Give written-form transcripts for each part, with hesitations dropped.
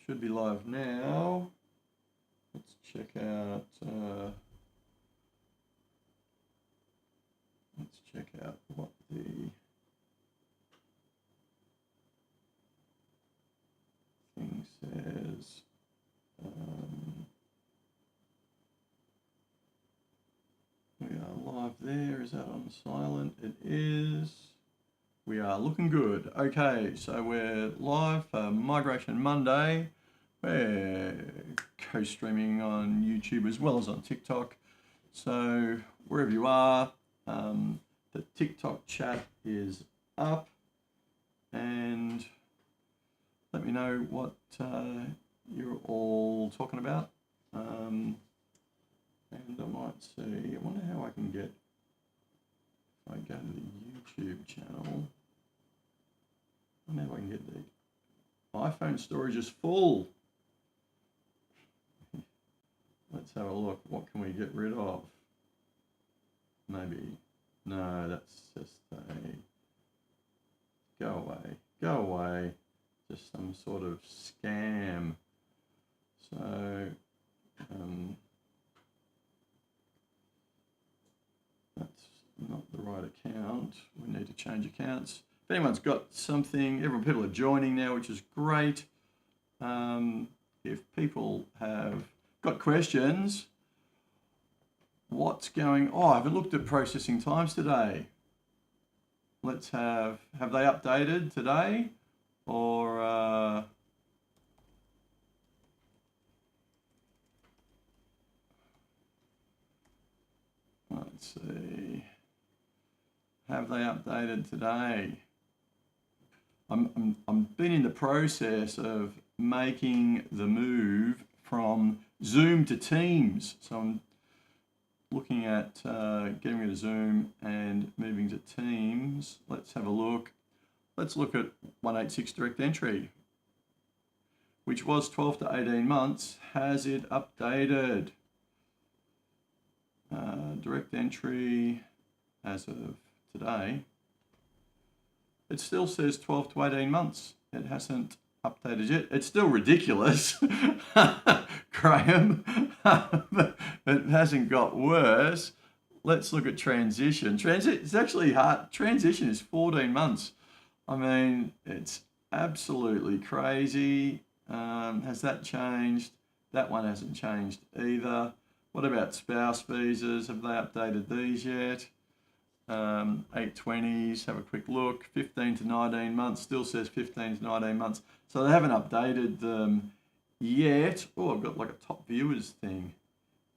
Should be live now. Let's check out. Let's check out what the thing says. We are live there. Is that on silent? It is. We are looking good. Okay, so we're live for Migration Monday. We're co-streaming on YouTube as well as on TikTok. So wherever you are, the TikTok chat is up, and let me know what you're all talking about. And I might see, I wonder how I can get, if I go to the YouTube channel, I wonder how I can get the iPhone storage is full. Let's have a look. What can we get rid of? Maybe. No, that's just a... Go away. Go away. Just some sort of scam. So, that's not the right account. We need to change accounts. If anyone's got something, people are joining now, which is great. If people have got questions, what's going on? I haven't looked at processing times today. Let's have they updated today? Or let's see. Have they updated today? I'm been in the process of making the move from Zoom to Teams. So I'm looking at getting rid of Zoom and moving to Teams. Let's have a look. Let's look at 186 direct entry, which was 12 to 18 months. Has it updated? Direct entry as of today, it still says 12 to 18 months. It hasn't updated yet. It's still ridiculous, Graham. It hasn't got worse. Let's look at transition. It's actually hard. Transition is 14 months. I mean, it's absolutely crazy. Has that changed? That one hasn't changed either. What about spouse visas? Have they updated these yet? 820s, have a quick look. 15 to 19 months, still says 15 to 19 months. So they haven't updated them yet. Oh, I've got like a top viewers thing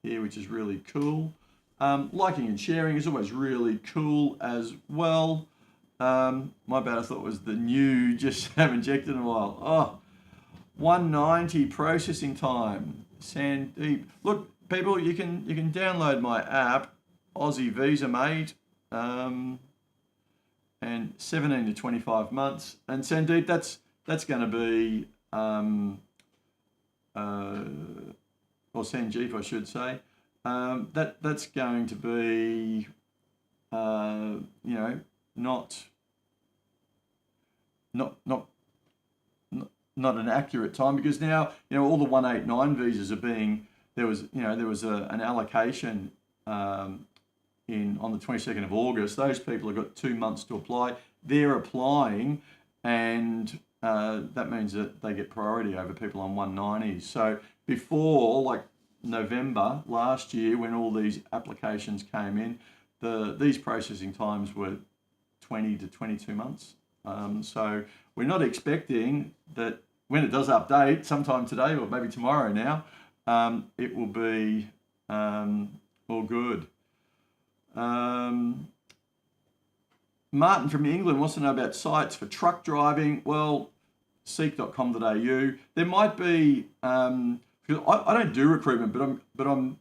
here, which is really cool. Liking and sharing is always really cool as well. My bad, I thought it was the new, just haven't checked in a while. Oh, 190 processing time. Sandeep. Look, people, you can download my app, Aussie Visa Mate, and 17 to 25 months. And Sandeep, that's going to be, or Sanjeev, I should say, that's going to be, you know, not an accurate time, because now, you know, all the 189 visas are being, there was an allocation on the 22nd of August. Those people have got 2 months to apply. They're applying, and that means that they get priority over people on 190s. So before, like November last year, when all these applications came in, these processing times were 20 to 22 months. So we're not expecting that when it does update, sometime today or maybe tomorrow now, it will be all good. Martin from England wants to know about sites for truck driving. Well, seek.com.au. There might be, because I don't do recruitment, but I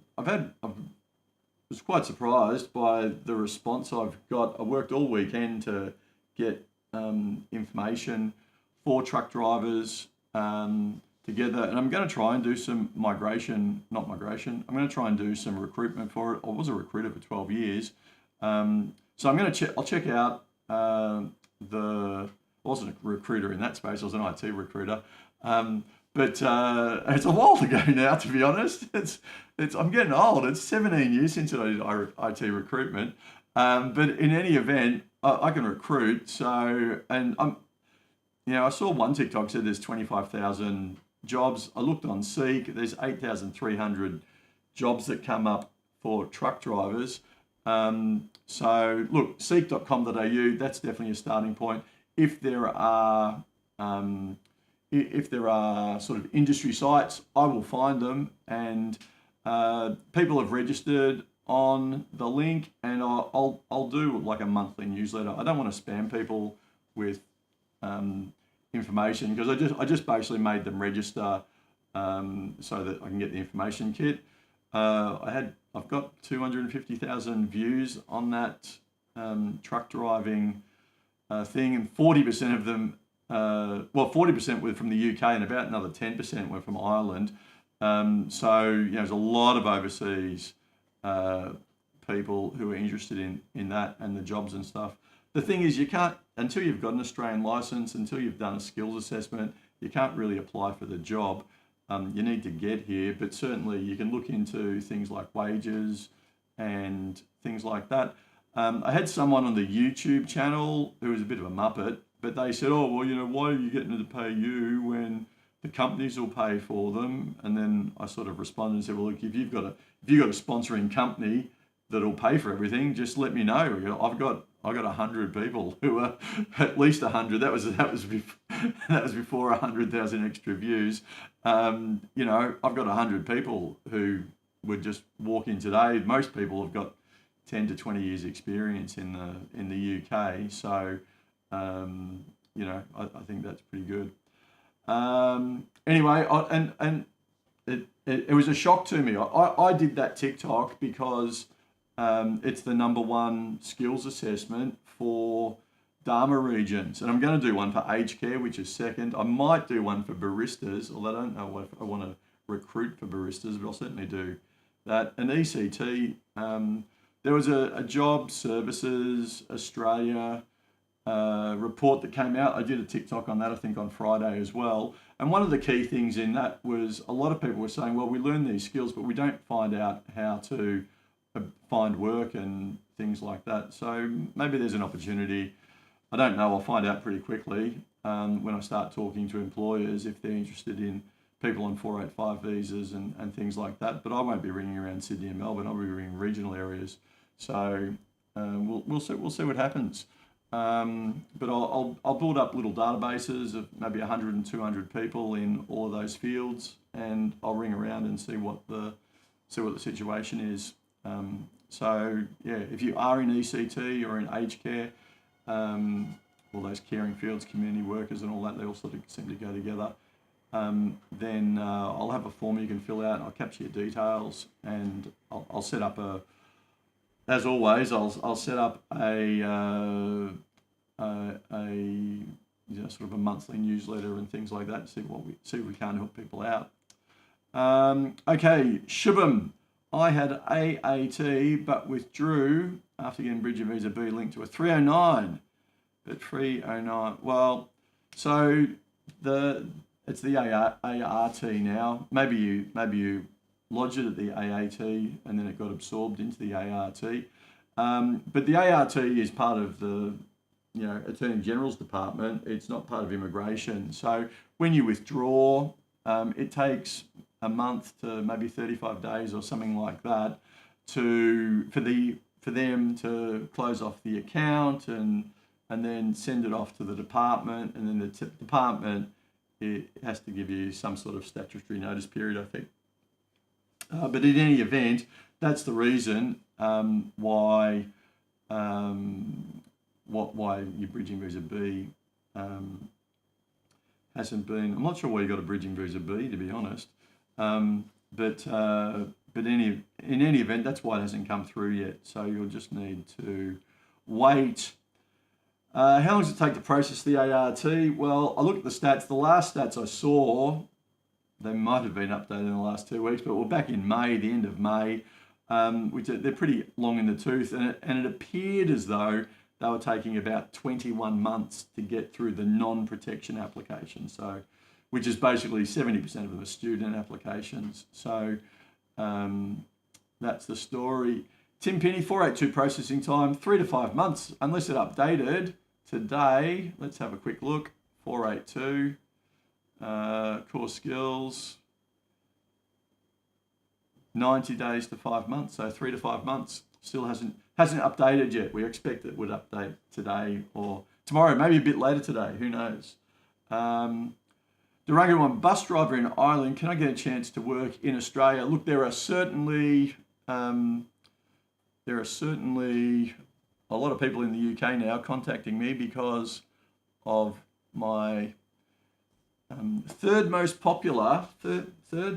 was quite surprised by the response I've got. I worked all weekend to get information for truck drivers together, and I'm going to try and do some I'm going to try and do some recruitment for it. I was a recruiter for 12 years, so I'll check out I wasn't a recruiter in that space. I was an IT recruiter, But it's a while ago now, to be honest. I'm getting old. It's 17 years since I did IT recruitment. But in any event, I can recruit. So, and I saw one TikTok said there's 25,000 jobs. I looked on Seek. There's 8,300 jobs that come up for truck drivers. So look, seek.com.au. That's definitely a starting point. If there are if there are sort of industry sites, I will find them, and people have registered on the link, and I'll do like a monthly newsletter. I don't want to spam people with um, information, because I just basically made them register so that I can get the information kit. I've got 250,000 views on that truck driving thing, and 40% of them, 40% were from the UK, and about another 10% were from Ireland. So there's a lot of overseas uh, people who are interested in that and the jobs and stuff. The thing is, you can't, until you've got an Australian license, until you've done a skills assessment, you can't really apply for the job. You need to get here, but certainly you can look into things like wages and things like that. I had someone on the YouTube channel who was a bit of a muppet, but they said, "Oh, well, why are you getting them to pay you when the companies will pay for them?" And then I sort of responded and said, "Well, look, if you've got a sponsoring company that'll pay for everything, just let me know. I've got 100 people who are at least 100. That was before 100,000 extra views. I've got 100 people who would just walk in today. Most people have got 10 to 20 years experience in the UK. So I think that's pretty good. Anyway, it was a shock to me. I did that TikTok because it's the number one skills assessment for Dharma regions, and I'm going to do one for aged care, which is second. I might do one for baristas, although I don't know if I want to recruit for baristas, but I'll certainly do that. And ECT, there was a Job Services Australia report that came out. I did a TikTok on that, I think, on Friday as well. And one of the key things in that was a lot of people were saying, well, we learn these skills, but we don't find out how to find work and things like that. So maybe there's an opportunity. I don't know. I'll find out pretty quickly when I start talking to employers if they're interested in people on 485 visas and things like that. But I won't be ringing around Sydney and Melbourne. I'll be ringing regional areas. So we'll see what happens. But I'll build up little databases of maybe 100 and 200 people in all of those fields, and I'll ring around and see what the situation is. So yeah, if you are in ECT or in aged care, all those caring fields, community workers and all that, they all sort of seem to go together. Then I'll have a form you can fill out, and I'll capture your details, and I'll set up as always, I'll set up a sort of a monthly newsletter and things like that, see if we can help people out. Okay, Shubham. I had AAT but withdrew after getting Bridging Visa B linked to a 309. But 309, well, so it's the ART now. Maybe you lodged it at the AAT and then it got absorbed into the ART. But the ART is part of the Attorney General's Department. It's not part of immigration. So when you withdraw, it takes a month to maybe 35 days or something like that for them to close off the account and then send it off to the department, and then the department, it has to give you some sort of statutory notice period, I think. But in any event, that's the reason why your Bridging Visa B hasn't been. I'm not sure why you got a Bridging Visa B, to be honest. But in any event, that's why it hasn't come through yet. So you'll just need to wait. How long does it take to process the ART? Well, I looked at the stats. The last stats I saw, they might have been updated in the last 2 weeks, but we're back in May, the end of May. They're pretty long in the tooth, and it appeared as though they were taking about 21 months to get through the non-protection application. So which is basically 70% of them are student applications. So that's the story. Tim Pinney, 482 processing time, 3 to 5 months, unless it updated today. Let's have a quick look. 482, core skills, 90 days to 5 months, so 3 to 5 months. Still hasn't updated yet. We expect it would update today or tomorrow, maybe a bit later today. Who knows? Durango one, bus driver in Ireland. Can I get a chance to work in Australia? Look, there are certainly a lot of people in the UK now contacting me because of my third most popular, third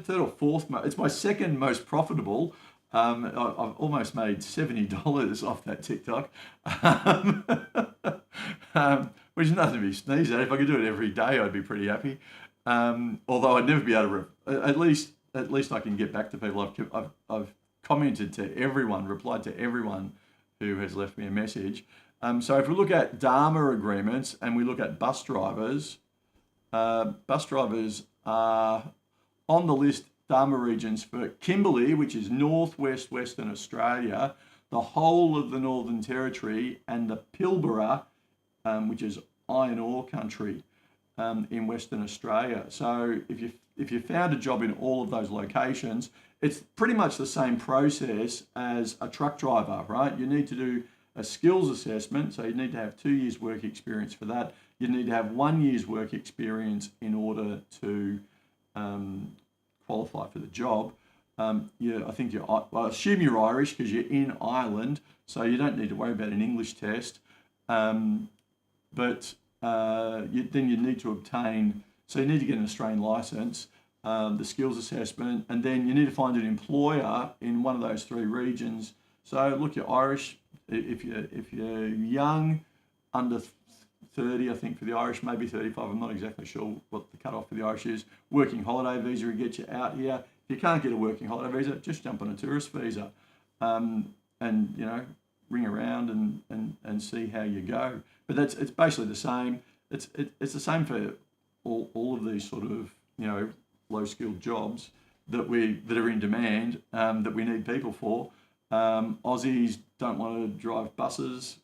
or fourth, it's my second most profitable. I've almost made $70 off that TikTok, which is nothing to be sneezed at. If I could do it every day, I'd be pretty happy. Although I'd never be able to, at least I can get back to people. I've commented to everyone, replied to everyone who has left me a message. So if we look at Dharma agreements and we look at bus drivers are on the list, Dharma regions for Kimberley, which is northwest Western Australia, the whole of the Northern Territory, and the Pilbara, which is iron ore country in Western Australia. So if you found a job in all of those locations, it's pretty much the same process as a truck driver, right? You need to do a skills assessment, so you need to have 2 years work experience for that. You need to have 1 year's work experience in order to qualify for the job. I assume you're Irish because you're in Ireland, so you don't need to worry about an English test. Then you need to obtain, so you need to get an Australian license, the skills assessment, and then you need to find an employer in one of those 3 regions. So look, you're Irish. If you're young, under 30, I think for the Irish, maybe 35. I'm not exactly sure what the cutoff for the Irish is. Working holiday visa will get you out here. If you can't get a working holiday visa, just jump on a tourist visa, and ring around and see how you go. But it's basically the same. It's the same for all of these sort of low skilled jobs that are in demand, that we need people for. Aussies don't want to drive buses.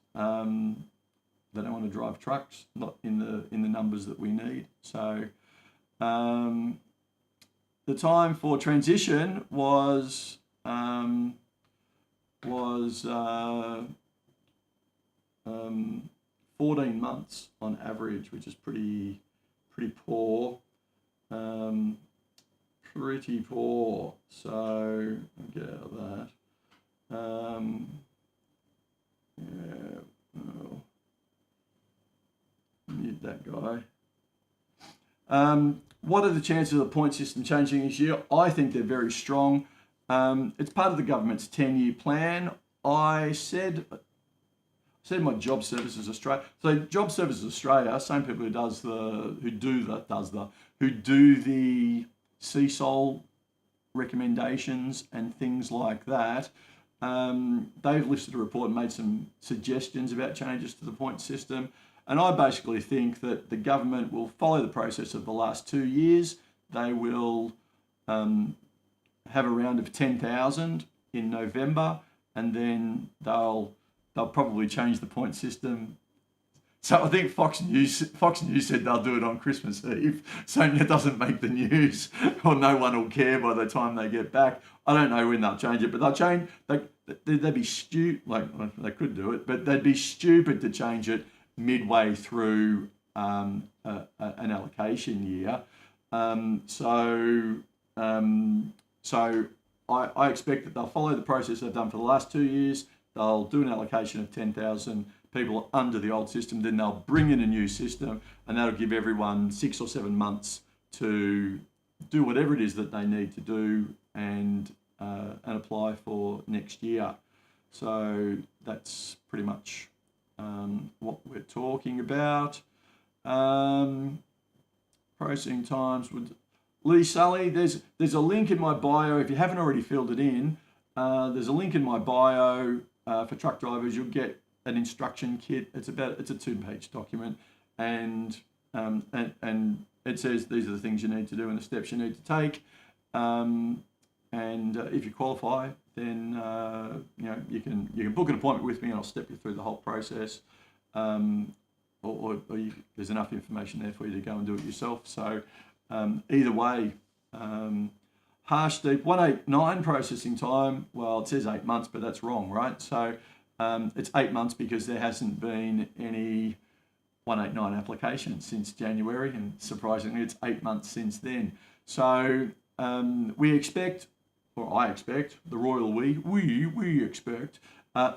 They don't want to drive trucks, not in the numbers that we need. So the time for transition was 14 months on average, which is pretty poor. Pretty poor. So I'll get out of that. Mute that guy. What are the chances of the point system changing this year? I think they're very strong. It's part of the government's 10-year plan. I said my Job Services Australia. So Job Services Australia, same people who do the CSOL recommendations and things like that. They've listed a report and made some suggestions about changes to the point system. And I basically think that the government will follow the process of the last 2 years. They will have a round of 10,000 in November, and then they'll probably change the point system. So I think Fox News said they'll do it on Christmas Eve, so it doesn't make the news, or no one will care by the time they get back. I don't know when they'll change it, but they'll change. They'd be stupid. They could do it, but they'd be stupid to change it midway through an allocation year. So I expect that they'll follow the process they've done for the last 2 years. They'll do an allocation of 10,000 people under the old system. Then they'll bring in a new system, and that'll give everyone 6 or 7 months to do whatever it is that they need to do and apply for next year. So that's pretty much what we're talking about. Processing times with Lee Sully. There's a link in my bio if you haven't already filled it in. There's a link in my bio for truck drivers. You'll get an instruction kit. It's a 2-page document, and it says these are the things you need to do and the steps you need to take. And if you qualify, then you can book an appointment with me, and I'll step you through the whole process. There's enough information there for you to go and do it yourself. So either way, Harsh Deep 189 processing time. Well, it says 8 months, but that's wrong, right? So it's 8 months because there hasn't been any 189 applications since January, and surprisingly, it's 8 months since then. So we expect, or I expect, the royal we expect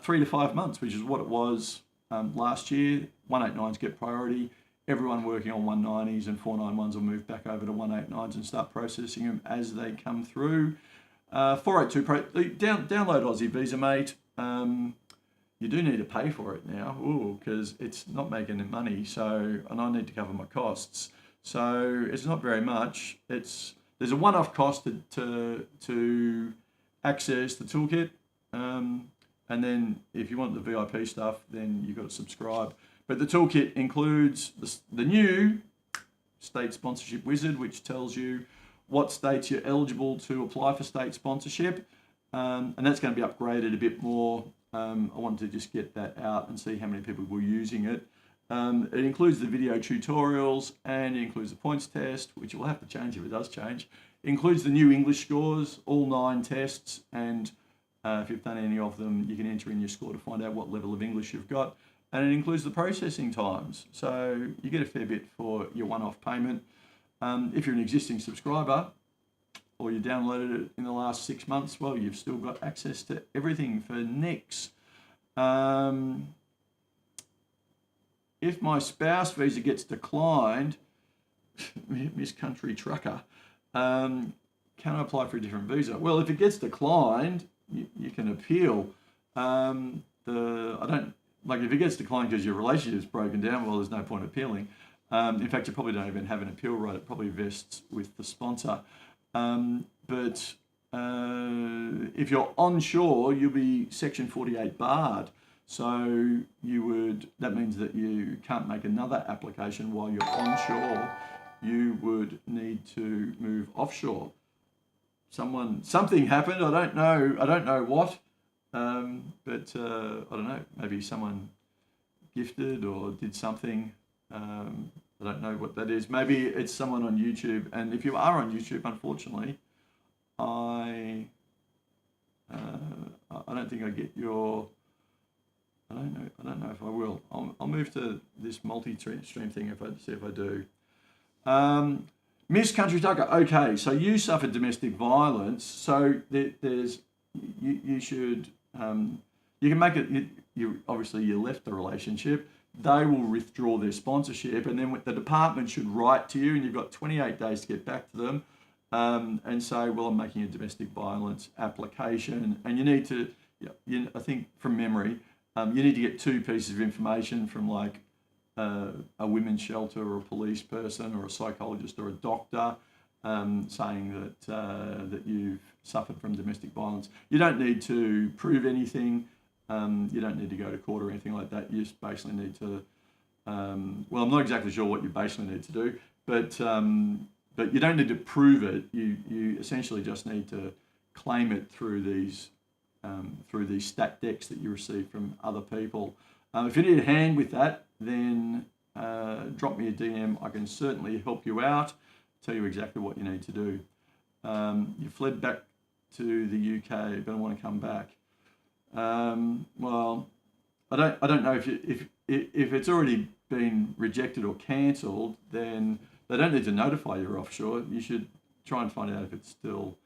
3 to 5 months, which is what it was last year. 189s get priority. Everyone working on 190s and 491s will move back over to 189s and start processing them as they come through. 482 download Aussie Visa, mate. You do need to pay for it now, because it's not making any money. So, and I need to cover my costs. So it's not very much. There's a one-off cost to access the toolkit, and then if you want the VIP stuff, then you've got to subscribe. But the toolkit includes the new state sponsorship wizard, which tells you what states you're eligible to apply for state sponsorship, and that's going to be upgraded a bit more. I wanted to just get that out and see how many people were using it. It includes the video tutorials, and it includes the points test, which will have to change if it does change. It includes the new English scores, all 9 tests, and if you've done any of them, you can enter in your score to find out what level of English you've got. And it includes the processing times. So you get a fair bit for your one-off payment. If you're an existing subscriber, or you downloaded it in the last 6 months, well, you've still got access to everything for next. If my spouse visa gets declined, Miss Country Trucker, can I apply for a different visa? Well, if it gets declined, you can appeal. If it gets declined because your relationship's broken down, well, there's no point appealing. In fact, you probably don't even have an appeal right. It probably vests with the sponsor. But if you're onshore, you'll be Section 48 barred. So that means that you can't make another application while you're onshore. You would need to move offshore. Something happened. I don't know what. But I don't know. Maybe someone gifted or did something. I don't know what that is. Maybe it's someone on YouTube. And if you are on YouTube, unfortunately, I don't think I get your. I don't know if I will. I'll move to this multi-stream thing see if I do. Miss Country Tucker. Okay, so you suffered domestic violence. So you should. You can make it. You left the relationship. They will withdraw their sponsorship, and then the department should write to you, and you've got 28 days to get back to them, and say, well, I'm making a domestic violence application, and you need to. I think from memory, you need to get 2 pieces of information from like a women's shelter or a police person or a psychologist or a doctor, saying that you've suffered from domestic violence. You don't need to prove anything. You don't need to go to court or anything like that. You just basically need to. I'm not exactly sure what you basically need to do, but you don't need to prove it. You essentially just need to claim it through these stat decks that you receive from other people. If you need a hand with that, then drop me a DM. I can certainly help you out. Tell you exactly what you need to do. You fled back to the UK, but I want to come back. Well, I don't know if it's already been rejected or cancelled, then they don't need to notify you offshore. You should try and find out if it's still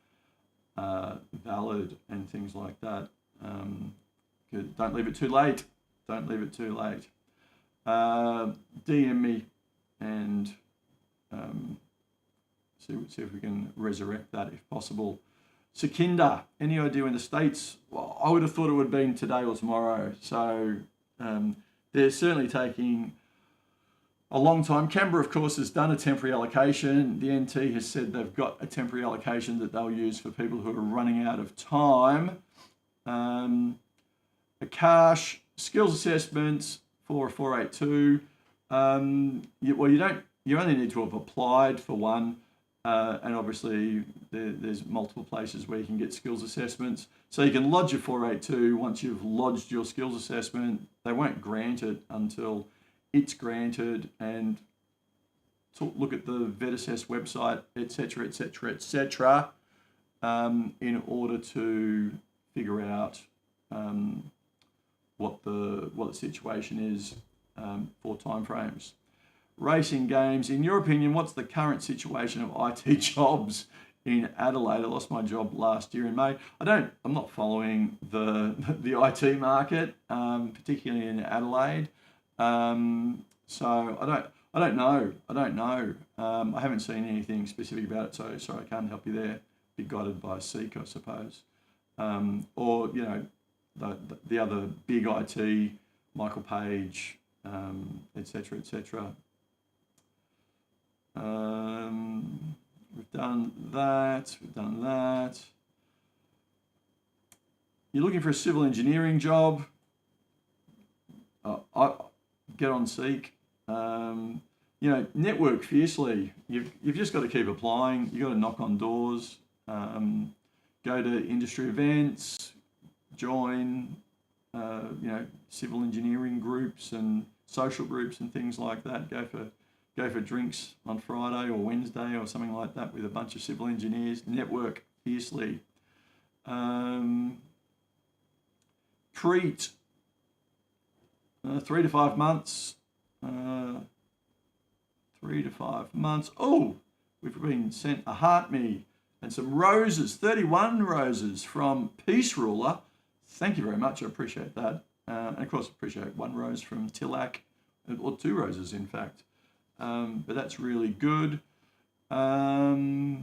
valid and things like that. Don't leave it too late. Don't leave it too late. DM me and see if we can resurrect that if possible. Sukinda, any idea when the States? Well, I would have thought it would have been today or tomorrow. So they're certainly taking a long time. Canberra, of course, has done a temporary allocation. The NT has said they've got a temporary allocation that they'll use for people who are running out of time. Akash, skills assessments for 482. You don't you only need to have applied for one, and obviously there's multiple places where you can get skills assessments. So you can lodge your 482. Once you've lodged your skills assessment, they won't grant it until it's granted, and look at the VetAssess website, etc., etc., etc., in order to figure out what the situation is for timeframes. Racing games. In your opinion, what's the current situation of IT jobs in Adelaide? I lost my job last year in May. I'm not following the IT market, particularly in Adelaide. So I don't know. I haven't seen anything specific about it, so sorry, I can't help you there. Be guided by Seek, I suppose. Or, you know, the other big IT, Michael Page, etc., etc. We've done that. You're looking for a civil engineering job. I get on Seek. You know, network fiercely. You've just got to keep applying. You've got to knock on doors. Go to industry events. Join. You know, civil engineering groups and social groups and things like that. Go for drinks on Friday or Wednesday or something like that with a bunch of civil engineers. Network fiercely. Treat 3 to 5 months. 3 to 5 months. Oh, we've been sent a heart me and some roses, 31 roses from Peace Ruler. Thank you very much. I appreciate that. And of course, appreciate 1 rose from Tillac, or 2 roses, in fact. But that's really good. Okay,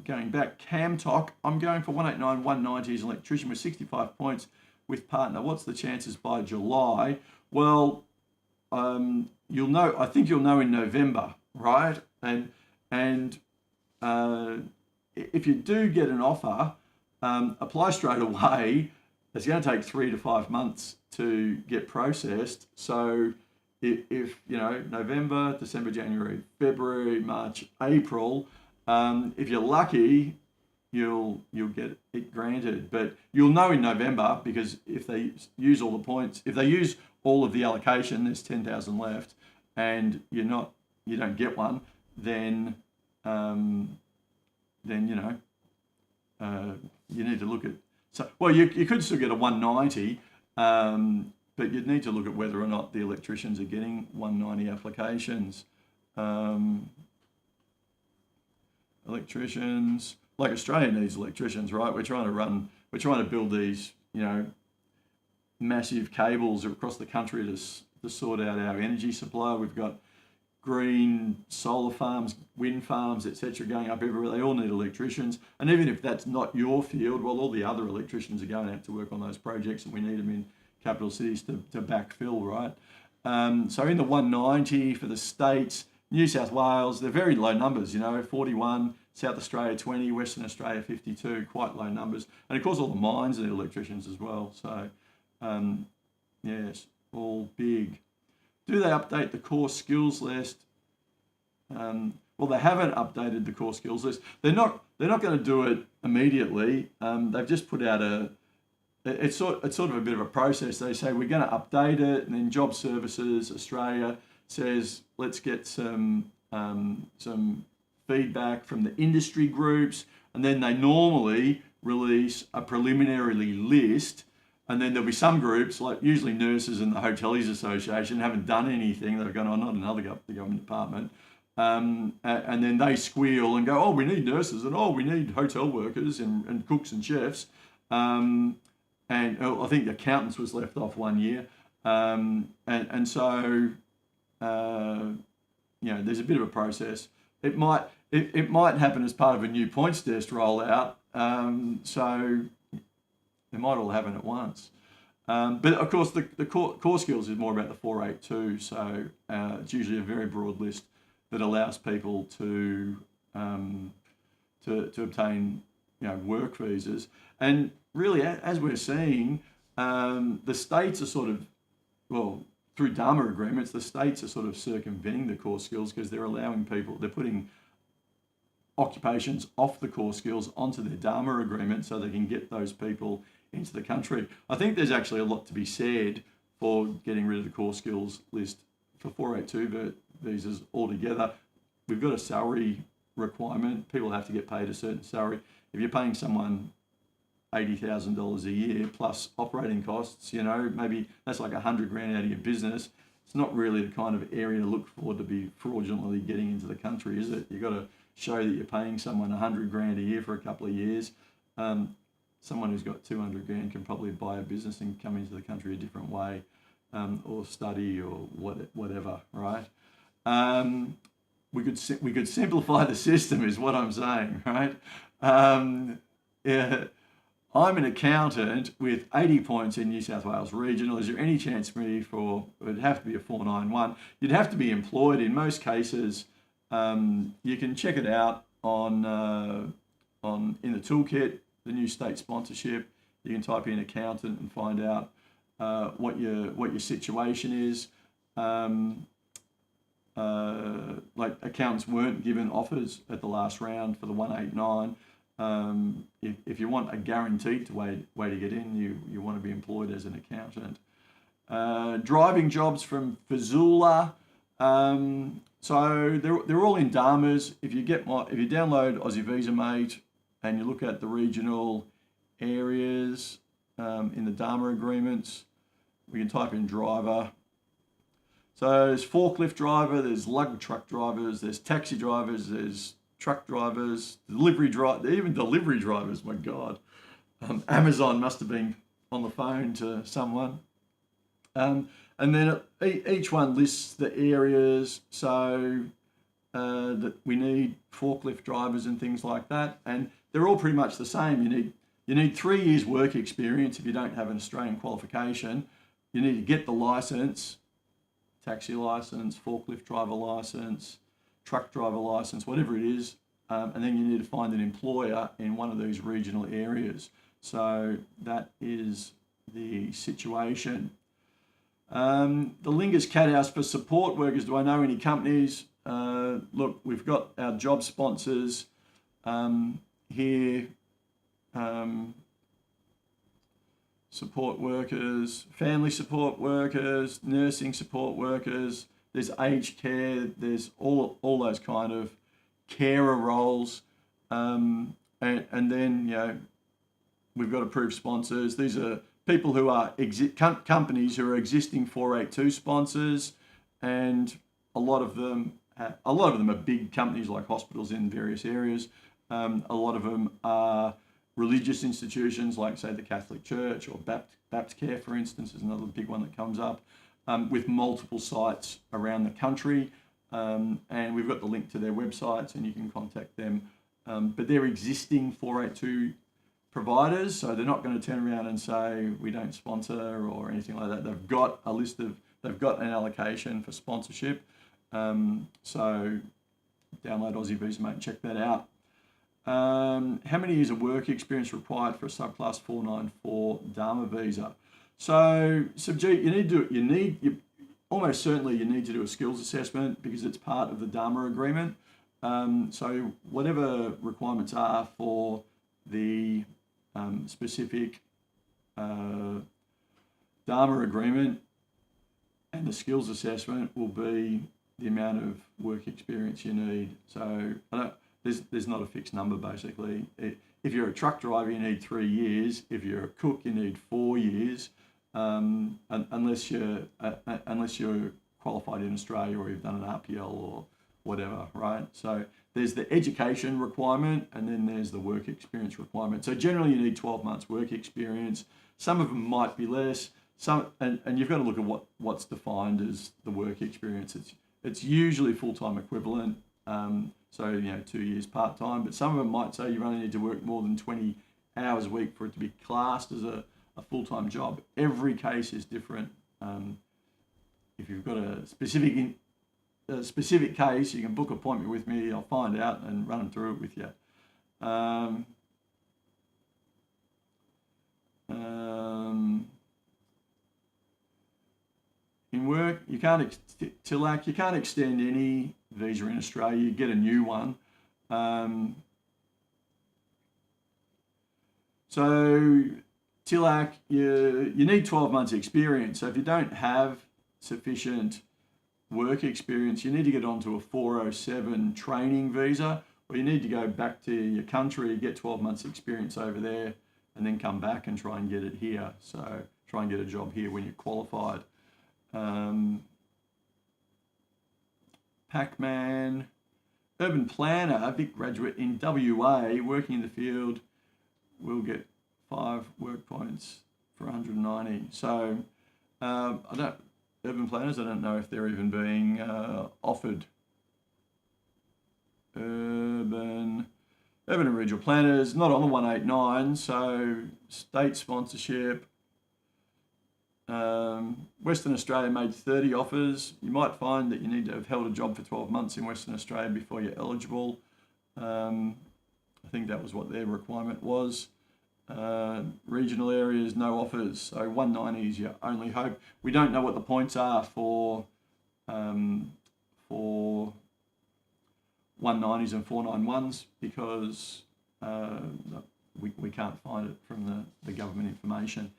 going back, Camtock. I'm going for 189, 190 as an electrician with 65 points with partner. What's the chances by July? Well, you'll know. I think you'll know in November, right? And if you do get an offer, apply straight away. It's going to take 3 to 5 months to get processed. So if you know, November, December, January, February, March, April, if you're lucky, you'll get it granted. But you'll know in November, because if they use all the points, if they use all of the allocation, there's 10,000 left, and you don't get one, then you know, you need to look at. So well, you could still get a 190. But you'd need to look at whether or not the electricians are getting 190 applications. Electricians, like Australia needs electricians, right? We're trying to build these, you know, massive cables across the country to sort out our energy supply. We've got green solar farms, wind farms, etc., going up everywhere. They all need electricians. And even if that's not your field, well, all the other electricians are going out to work on those projects, and we need them in capital cities to backfill, right? So in the 190 for the states, New South Wales, they're very low numbers, you know, 41, South Australia 20, Western Australia 52, quite low numbers. And of course all the mines need electricians as well. So yes, all big. Do they update the core skills list? Well, they haven't updated the core skills list. They're not going to do it immediately. They've just put out it's sort of a bit of a process. They say we're going to update it, and then Job Services Australia says let's get some feedback from the industry groups, and then they normally release a preliminary list, and then there'll be some groups, like usually nurses and the Hoteliers Association, haven't done anything. They've gone, oh, not another government department. And then they squeal and go, oh, we need nurses, and oh, we need hotel workers and cooks and chefs. And I think accountants was left off 1 year. And so, you know, there's a bit of a process. It might happen as part of a new points test rollout. So it might all happen at once. But of course, the core skills is more about the 482. So it's usually a very broad list that allows people to obtain, you know, work visas. And really, as we're seeing, the states are sort of, well, through Dharma agreements, the states are sort of circumventing the core skills because they're allowing people, they're putting occupations off the core skills onto their Dharma agreement so they can get those people into the country. I think there's actually a lot to be said for getting rid of the core skills list for 482 visas altogether. We've got a salary requirement. People have to get paid a certain salary. If you're paying someone $80,000 a year plus operating costs, you know, maybe that's like $100,000 out of your business. It's not really the kind of area to look for to be fraudulently getting into the country, is it? You've got to show that you're paying someone $100,000 a year for a couple of years. Someone who's got $200,000 can probably buy a business and come into the country a different way, or study or whatever, right? We could simplify the system, is what I'm saying, right? Yeah. I'm an accountant with 80 points in New South Wales Regional. Is there any chance for me for, it would have to be a 491. You'd have to be employed in most cases. You can check it out on in the toolkit, the new state sponsorship. You can type in accountant and find out what your situation is. Like accountants weren't given offers at the last round for the 189. If you want a guaranteed way to get in, you want to be employed as an accountant. Driving jobs from Fazula. So they're all in Dharmas. If you download Aussie Visa Mate and you look at the regional areas in the Dharma agreements, we can type in driver. So there's forklift driver, there's lug truck drivers, there's taxi drivers, there's truck drivers, even delivery drivers, my God. Amazon must have been on the phone to someone. And then each one lists the areas, so that we need forklift drivers and things like that. And they're all pretty much the same. You need 3 years work experience if you don't have an Australian qualification. You need to get the license, taxi license, forklift driver license, truck driver license, whatever it is, and then you need to find an employer in one of these regional areas. So that is the situation. The Lingus Cat House for support workers. Do I know any companies? Look, we've got our job sponsors here. Support workers, family support workers, nursing support workers. There's aged care. There's all those kind of carer roles, and then we've got approved sponsors. These are people who are companies who are existing 482 sponsors, and a lot of them are big companies like hospitals in various areas. A lot of them are religious institutions like, say, the Catholic Church or Baptist Care, for instance, is another big one that comes up, with multiple sites around the country. And we've got the link to their websites and you can contact them. But they're existing 482 providers, so they're not going to turn around and say, we don't sponsor or anything like that. They've got they've got an allocation for sponsorship. So download Aussie Visa Mate and check that out. How many years of work experience required for a subclass 494 Dharma visa? So, Subjeet, you almost certainly you need to do a skills assessment because it's part of the Dharma agreement. So whatever requirements are for the specific Dharma agreement and the skills assessment will be the amount of work experience you need. So there's not a fixed number, basically. If you're a truck driver, you need 3 years. If you're a cook, you need 4 years, unless you're qualified in Australia or you've done an RPL or whatever, right? So there's the education requirement and then there's the work experience requirement. So generally you need 12 months work experience. Some of them might be less. And you've got to look at what's defined as the work experience. It's usually full-time equivalent. So 2 years part-time, but some of them might say you only need to work more than 20 hours a week for it to be classed as a full-time job. Every case is different. If you've got a specific case, you can book an appointment with me. I'll find out and run through it with you. in work. You can't, TILAC, you can't extend any visa in Australia. You get a new one. So TILAC, you need 12 months experience. So if you don't have sufficient work experience, you need to get onto a 407 training visa, or you need to go back to your country, get 12 months experience over there, and then come back and try and get it here. So try and get a job here when you're qualified. Pac-Man, urban planner, Vic graduate in WA, working in the field, will get 5 work points for 190. So urban planners, I don't know if they're even being offered. Urban and regional planners, not on the 189, so state sponsorship. Western Australia made 30 offers. You might find that you need to have held a job for 12 months in Western Australia before you're eligible. I think that was what their requirement was. Regional areas, no offers. So 190 is your only hope. We don't know what the points are for 190s and 491s because we can't find it from the government information.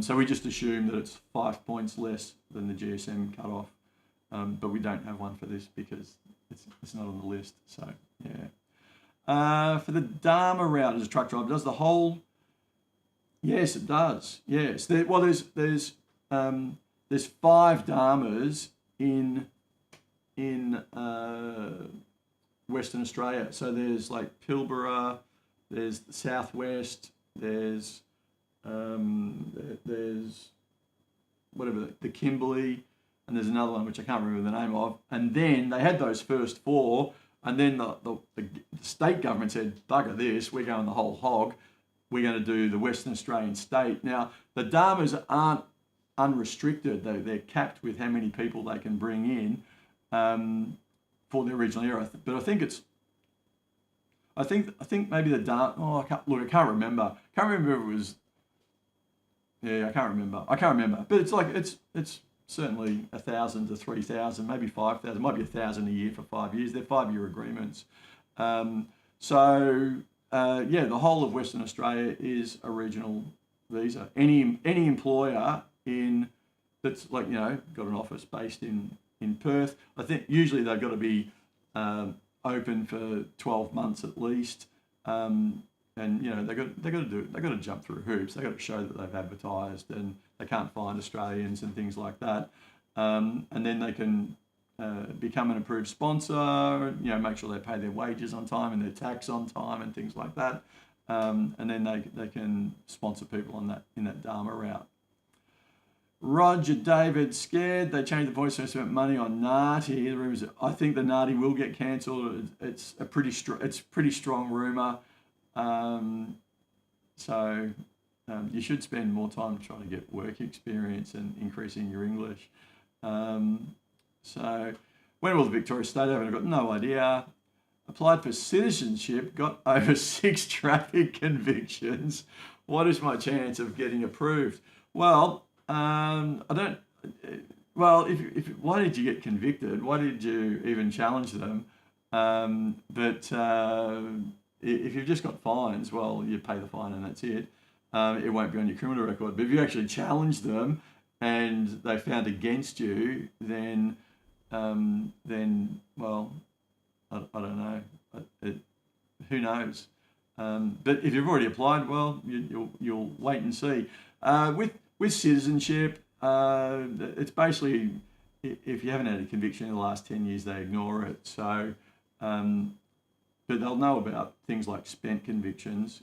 So we just assume that it's 5 points less than the GSM cutoff, but we don't have one for this because it's not on the list. So yeah. For the Dharma route as a truck driver, does the whole? Yes, it does. Yes. There's 5 Dharmas in Western Australia. So there's like Pilbara, there's the Southwest, there's whatever, the Kimberley, and there's another one which I can't remember the name of. And then they had those first 4, and then the state government said, bugger this, we're going the whole hog. We're going to do the Western Australian state. Now, the Dharmas aren't unrestricted. They're capped with how many people they can bring in for the original era. But I think maybe the Dharma, I can't remember. I can't remember if it was, I can't remember. But it's certainly 1,000 to 3,000, maybe 5,000, might be 1,000 a year for 5 years. They're 5-year agreements. The whole of Western Australia is a regional visa. Any employer that's got an office based in Perth, I think usually they've got to be open for 12 months at least, and they've got to jump through hoops. They've got to show that they've advertised and they can't find Australians and things like that, and then they can become an approved sponsor, make sure they pay their wages on time and their tax on time and things like that. And then they can sponsor people in that Dharma route. Roger David, scared they changed the voice so spent money on Nati. The rumours, I think the Nati will get cancelled. It's a pretty strong rumour. You should spend more time trying to get work experience and increasing your English. So when will the Victoria State Open? I've got no idea. Applied for citizenship, got over 6 traffic convictions. What is my chance of getting approved? Well, I don't. Well, why did you get convicted? Why did you even challenge them? If you've just got fines, well, you pay the fine and that's it. It won't be on your criminal record. But if you actually challenge them and they found against you, then well, I don't know. Who knows? But if you've already applied, well, you'll wait and see. With citizenship, it's basically if you haven't had a conviction in the last 10 years, they ignore it. So, but they'll know about things like spent convictions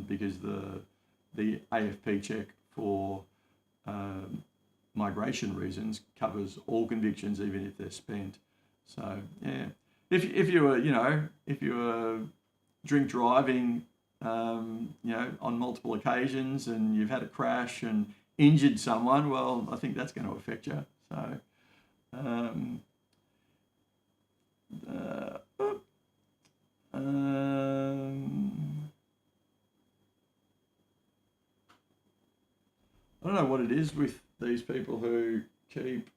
because the AFP check for migration reasons covers all convictions, even if they're spent. So yeah, if you were drink driving, on multiple occasions and you've had a crash and injured someone, well, I think that's going to affect you. So I don't know what it is with these people who keep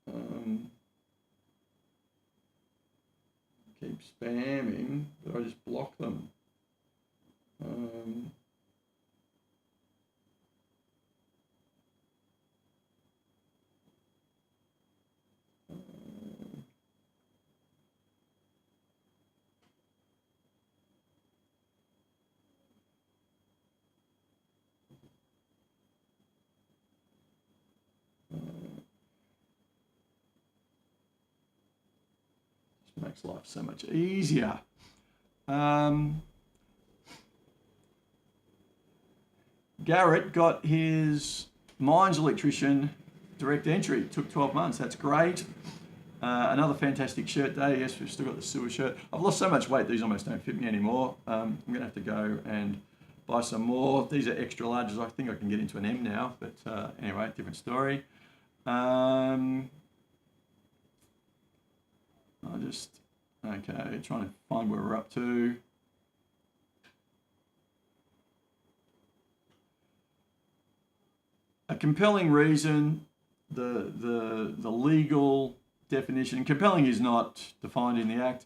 Um, keep spamming, but I just block them. Um, just makes life so much easier. Garrett got his mines electrician direct entry. Took 12 months. That's great. Another fantastic shirt day. Yes, we've still got the sewer shirt. I've lost so much weight, these almost don't fit me anymore. I'm going to have to go and buy some more. These are extra larges. I think I can get into an M now, but anyway, different story. I'll just, okay, trying to find where we're up to. A compelling reason, the legal definition, compelling is not defined in the Act.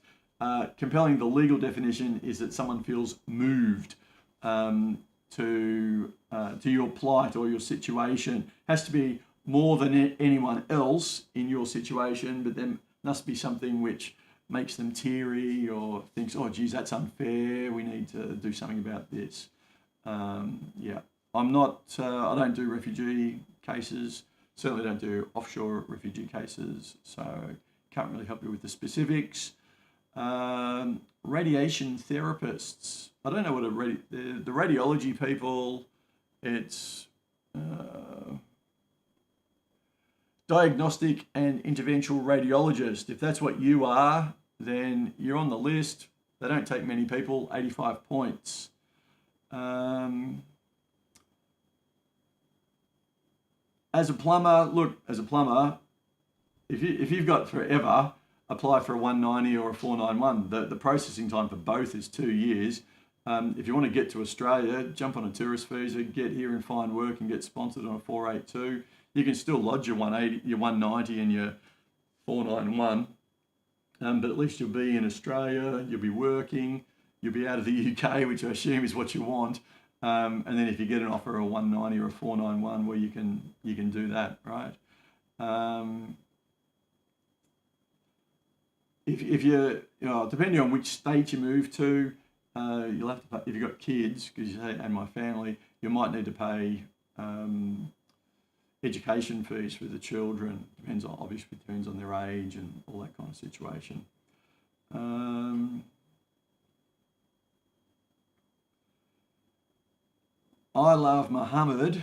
Compelling, the legal definition is that someone feels moved to your plight or your situation. Has to be more than anyone else in your situation, but there must be something which makes them teary or thinks, oh, geez, that's unfair. We need to do something about this. Yeah. I'm not, I don't do refugee cases, certainly don't do offshore refugee cases, so can't really help you with the specifics. Radiation therapists, I don't know what the radiology people, it's diagnostic and interventional radiologist. If that's what you are, then you're on the list. They don't take many people, 85 points. As a plumber, look, as a plumber, if you've got forever, apply for a 190 or a 491. The processing time for both is 2 years. If you want to get to Australia, jump on a tourist visa, get here and find work and get sponsored on a 482. You can still lodge your 180, your 190 and your 491, but at least you'll be in Australia, you'll be working, you'll be out of the UK, which I assume is what you want. And then if you get an offer, a 190 or a 491, where you can do that, right? If you know, depending on which state you move to, you'll have to pay, if you've got kids, because you say, and my family, you might need to pay education fees for the children. Obviously depends on their age and all that kind of situation. I love Mohammed.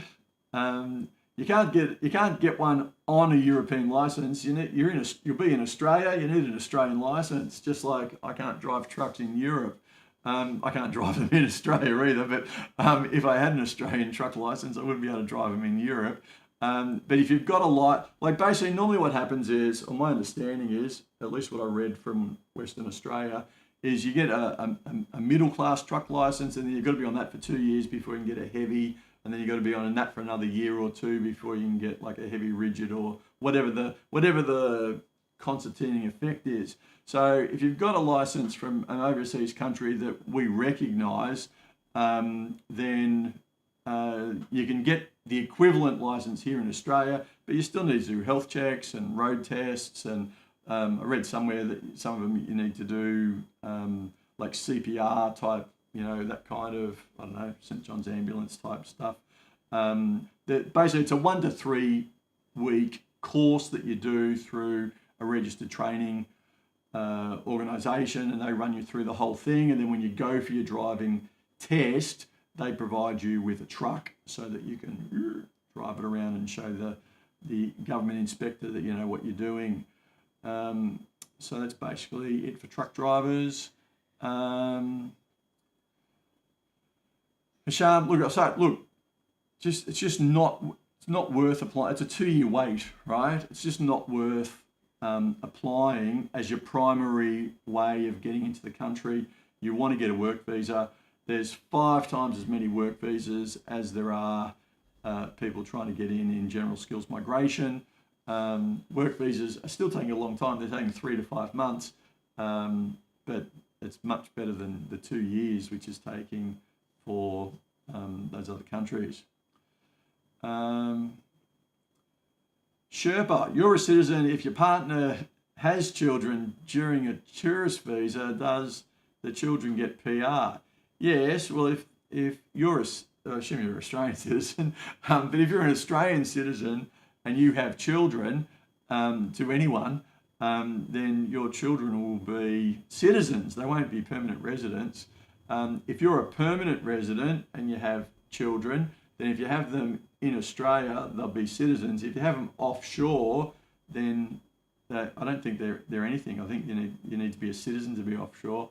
You can't get one on a European license. You'll be in Australia. You need an Australian license. Just like I can't drive trucks in Europe. I can't drive them in Australia either. But if I had an Australian truck license, I wouldn't be able to drive them in Europe. But if you've got a like basically normally what happens is, or my understanding is, at least what I read from Western Australia, is you get a middle class truck license, and then you've got to be on that for 2 years before you can get a heavy, and then you've got to be on that for another year or two before you can get like a heavy rigid or whatever the concertinating effect is. So if you've got a license from an overseas country that we recognise, then you can get the equivalent license here in Australia, but you still need to do health checks and road tests, and I read somewhere that some of them you need to do like CPR type, that kind of, I don't know, St. John's Ambulance type stuff. Basically it's a 1 to 3 week course that you do through a registered training organisation, and they run you through the whole thing, and then when you go for your driving test, they provide you with a truck so that you can drive it around and show the government inspector that you know what you're doing. So that's basically it for truck drivers. Hisham, it's just not worth applying. It's a 2-year wait, right? It's just not worth applying as your primary way of getting into the country. You want to get a work visa. There's 5 times as many work visas as there are people trying to get in general skills migration. Work visas are still taking a long time. They're taking 3 to 5 months, but it's much better than the 2 years, which is taking for those other countries. Sherpa, you're a citizen if your partner has children during a tourist visa. Does the children get PR? Yes. Well, if you're I assume you're an Australian citizen, but if you're an Australian citizen and you have children, to anyone, then your children will be citizens. They won't be permanent residents. If you're a permanent resident and you have children, then if you have them in Australia, they'll be citizens. If you have them offshore, then I don't think they're anything. I think you need to be a citizen to be offshore.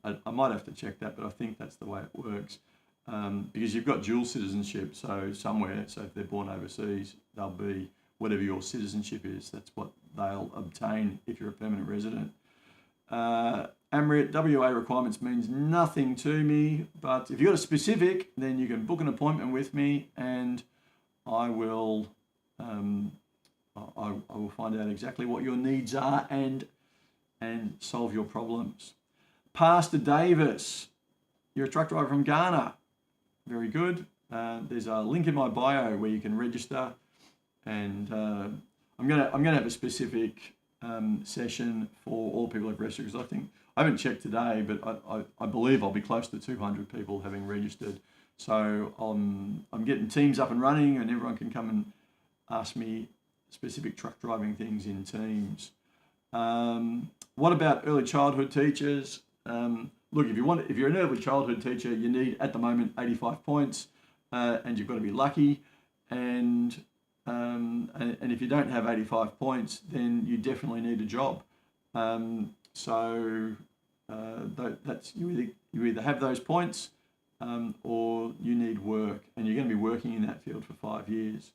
I might have to check that, but I think that's the way it works. Because you've got dual citizenship, so if they're born overseas, they'll be whatever your citizenship is. That's what they'll obtain if you're a permanent resident. Amrit, WA requirements means nothing to me, but if you've got a specific, then you can book an appointment with me, and I will I will find out exactly what your needs are and solve your problems. Pastor Davis, you're a truck driver from Ghana. Very good. There's a link in my bio where you can register, and I'm gonna have a specific session for all people who've registered, because I haven't checked today, but I believe I'll be close to 200 people having registered. So I'm getting teams up and running, and everyone can come and ask me specific truck driving things in teams. What about early childhood teachers? Look, if you're an early childhood teacher, you need at the moment 85 points, and you've got to be lucky. And if you don't have 85 points, then you definitely need a job. That's you either have those points, or you need work, and you're going to be working in that field for 5 years.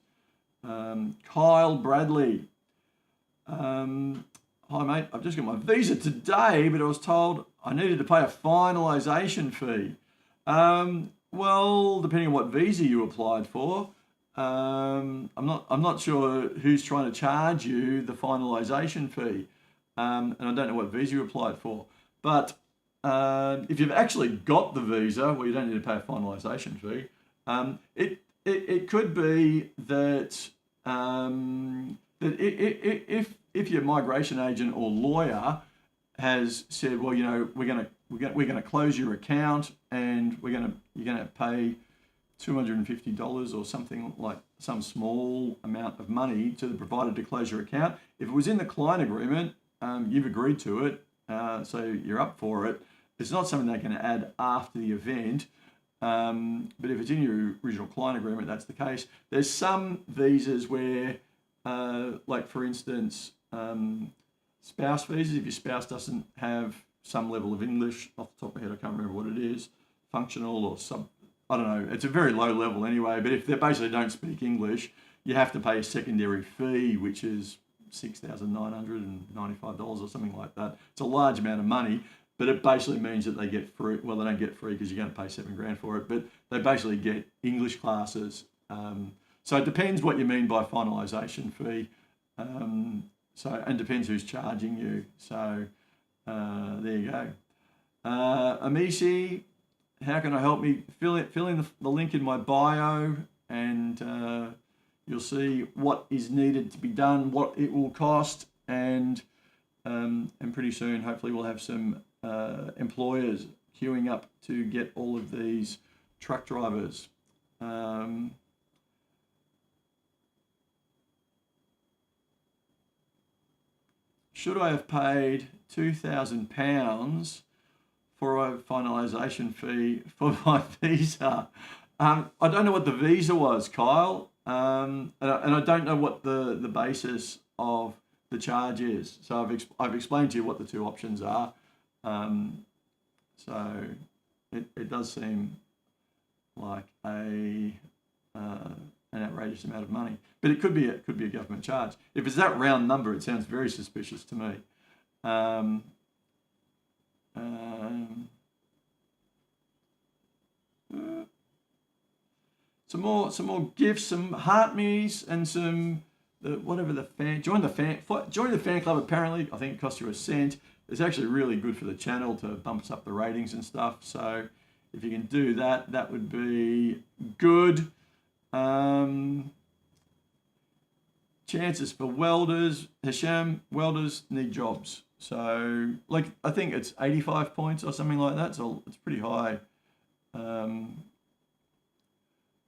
Kyle Bradley. Hi mate, I've just got my visa today, but I was told I needed to pay a finalisation fee. Well, depending on what visa you applied for, I'm not sure who's trying to charge you the finalisation fee, and I don't know what visa you applied for. But if you've actually got the visa, well, you don't need to pay a finalisation fee. It could be that if your migration agent or lawyer has said, well, we're going to close your account, and you're going to pay $250 or something, like some small amount of money to the provider to close your account. If it was in the client agreement, you've agreed to it, so you're up for it. It's not something they can add after the event. But if it's in your original client agreement, that's the case. There's some visas where, like for instance, spouse visas, if your spouse doesn't have some level of English, off the top of my head, I can't remember what it is, functional or I don't know, it's a very low level anyway, but if they basically don't speak English, you have to pay a secondary fee, which is $6,995 or something like that. It's a large amount of money, but it basically means that they get free. Well, they don't get free because you're going to pay $7,000 for it, but they basically get English classes. So it depends what you mean by finalisation fee. And depends who's charging you. So there you go. Amici, how can I help me? Fill in the link in my bio, and you'll see what is needed to be done, what it will cost, and pretty soon, hopefully, we'll have some employers queuing up to get all of these truck drivers. Should I have paid £2,000 for a finalisation fee for my visa? I don't know what the visa was, Kyle, and I don't know what the basis of the charge is. So I've explained to you what the two options are. So it does seem like an outrageous amount of money, but it could be a government charge. If it's that round number, it sounds very suspicious to me. Some more gifts, some heart me's, and some whatever the fan, join the fan club. Apparently, I think it costs you $0.01. It's actually really good for the channel to bump us up the ratings and stuff. So if you can do that, that would be good. Chances for welders, Hashem, welders need jobs. So, like, I think it's 85 points or something like that. So it's pretty high.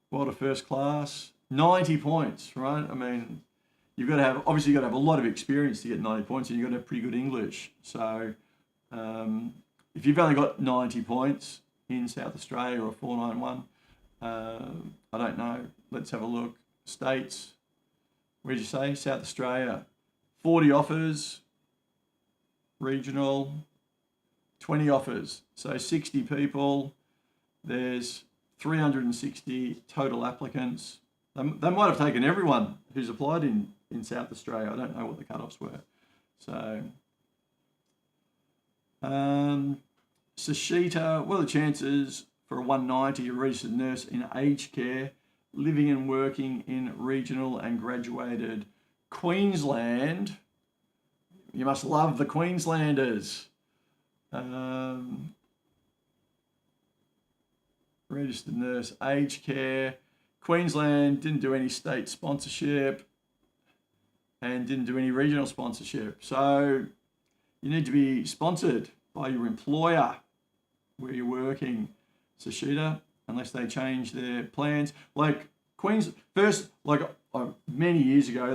Welder first class, 90 points, right? I mean, you've got to have, obviously you've got to have a lot of experience to get 90 points, and you've got to have pretty good English. So if you've only got 90 points in South Australia or 491, I don't know. Let's have a look. States, where'd you say? South Australia, 40 offers, regional, 20 offers. So 60 people, there's 360 total applicants. They might have taken everyone who's applied in South Australia. I don't know what the cutoffs were. So, Sashita, what are the chances for a 190, a registered nurse in aged care, living and working in regional and graduated Queensland? You must love the Queenslanders. Registered nurse, aged care. Queensland didn't do any state sponsorship and didn't do any regional sponsorship. So you need to be sponsored by your employer where you're working, Sashita, unless they change their plans. Like Queens, first, like many years ago, I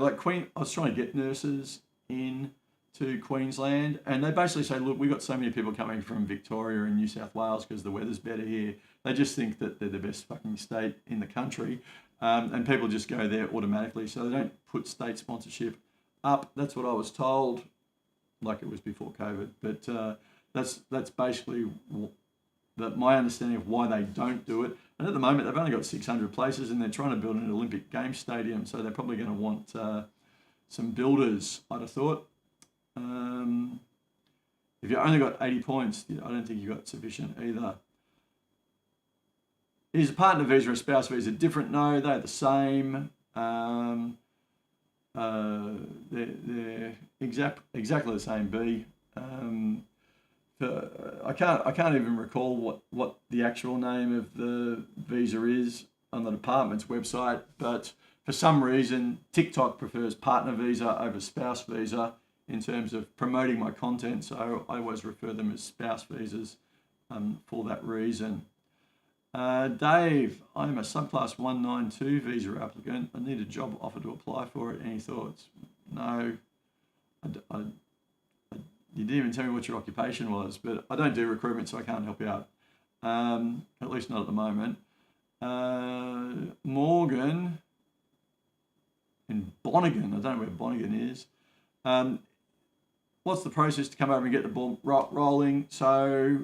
was trying to get nurses in to Queensland, and they basically say, look, we've got so many people coming from Victoria and New South Wales because the weather's better here. They just think that they're the best fucking state in the country, and people just go there automatically, so they don't put state sponsorship up. That's what I was told, like it was before COVID, but that's basically my understanding of why they don't do it. And at the moment, they've only got 600 places, and they're trying to build an Olympic Games stadium, so they're probably going to want some builders, I'd have thought. If you only got 80 points, I don't think you got sufficient either. Is a partner visa or a spouse visa different? No, they're the same. They're exactly the same. B. I can't even recall what the actual name of the visa is on the department's website, but for some reason TikTok prefers partner visa over spouse visa in terms of promoting my content, so I always refer them as spouse visas for that reason. Dave, I'm a subclass 192 visa applicant. I need a job offer to apply for it. Any thoughts? No. You didn't even tell me what your occupation was, but I don't do recruitment, so I can't help you out. At least not at the moment. Morgan in Bonigan. I don't know where Bonigan is. What's the process to come over and get the ball rolling? So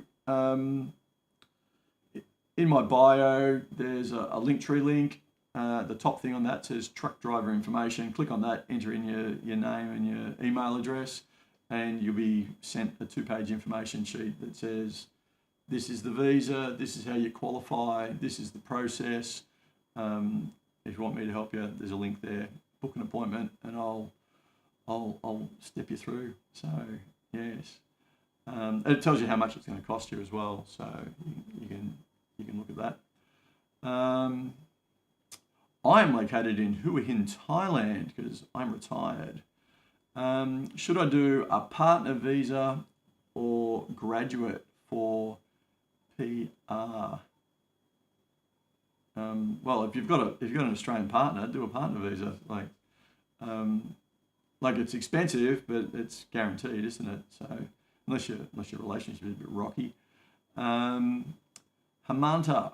in my bio, there's a Linktree link. The top thing on that says truck driver information. Click on that, enter in your name and your email address, and you'll be sent a 2-page information sheet that says, this is the visa, this is how you qualify, this is the process. If you want me to help you, there's a link there. Book an appointment, and I'll step you through. So yes, it tells you how much it's going to cost you as well. So you can look at that. I am located in Hua Hin, Thailand, because I'm retired. Should I do a partner visa or graduate for PR? Well, if you've got an Australian partner, do a partner visa. Like it's expensive, but it's guaranteed, isn't it? So unless your relationship is a bit rocky. Hamanta.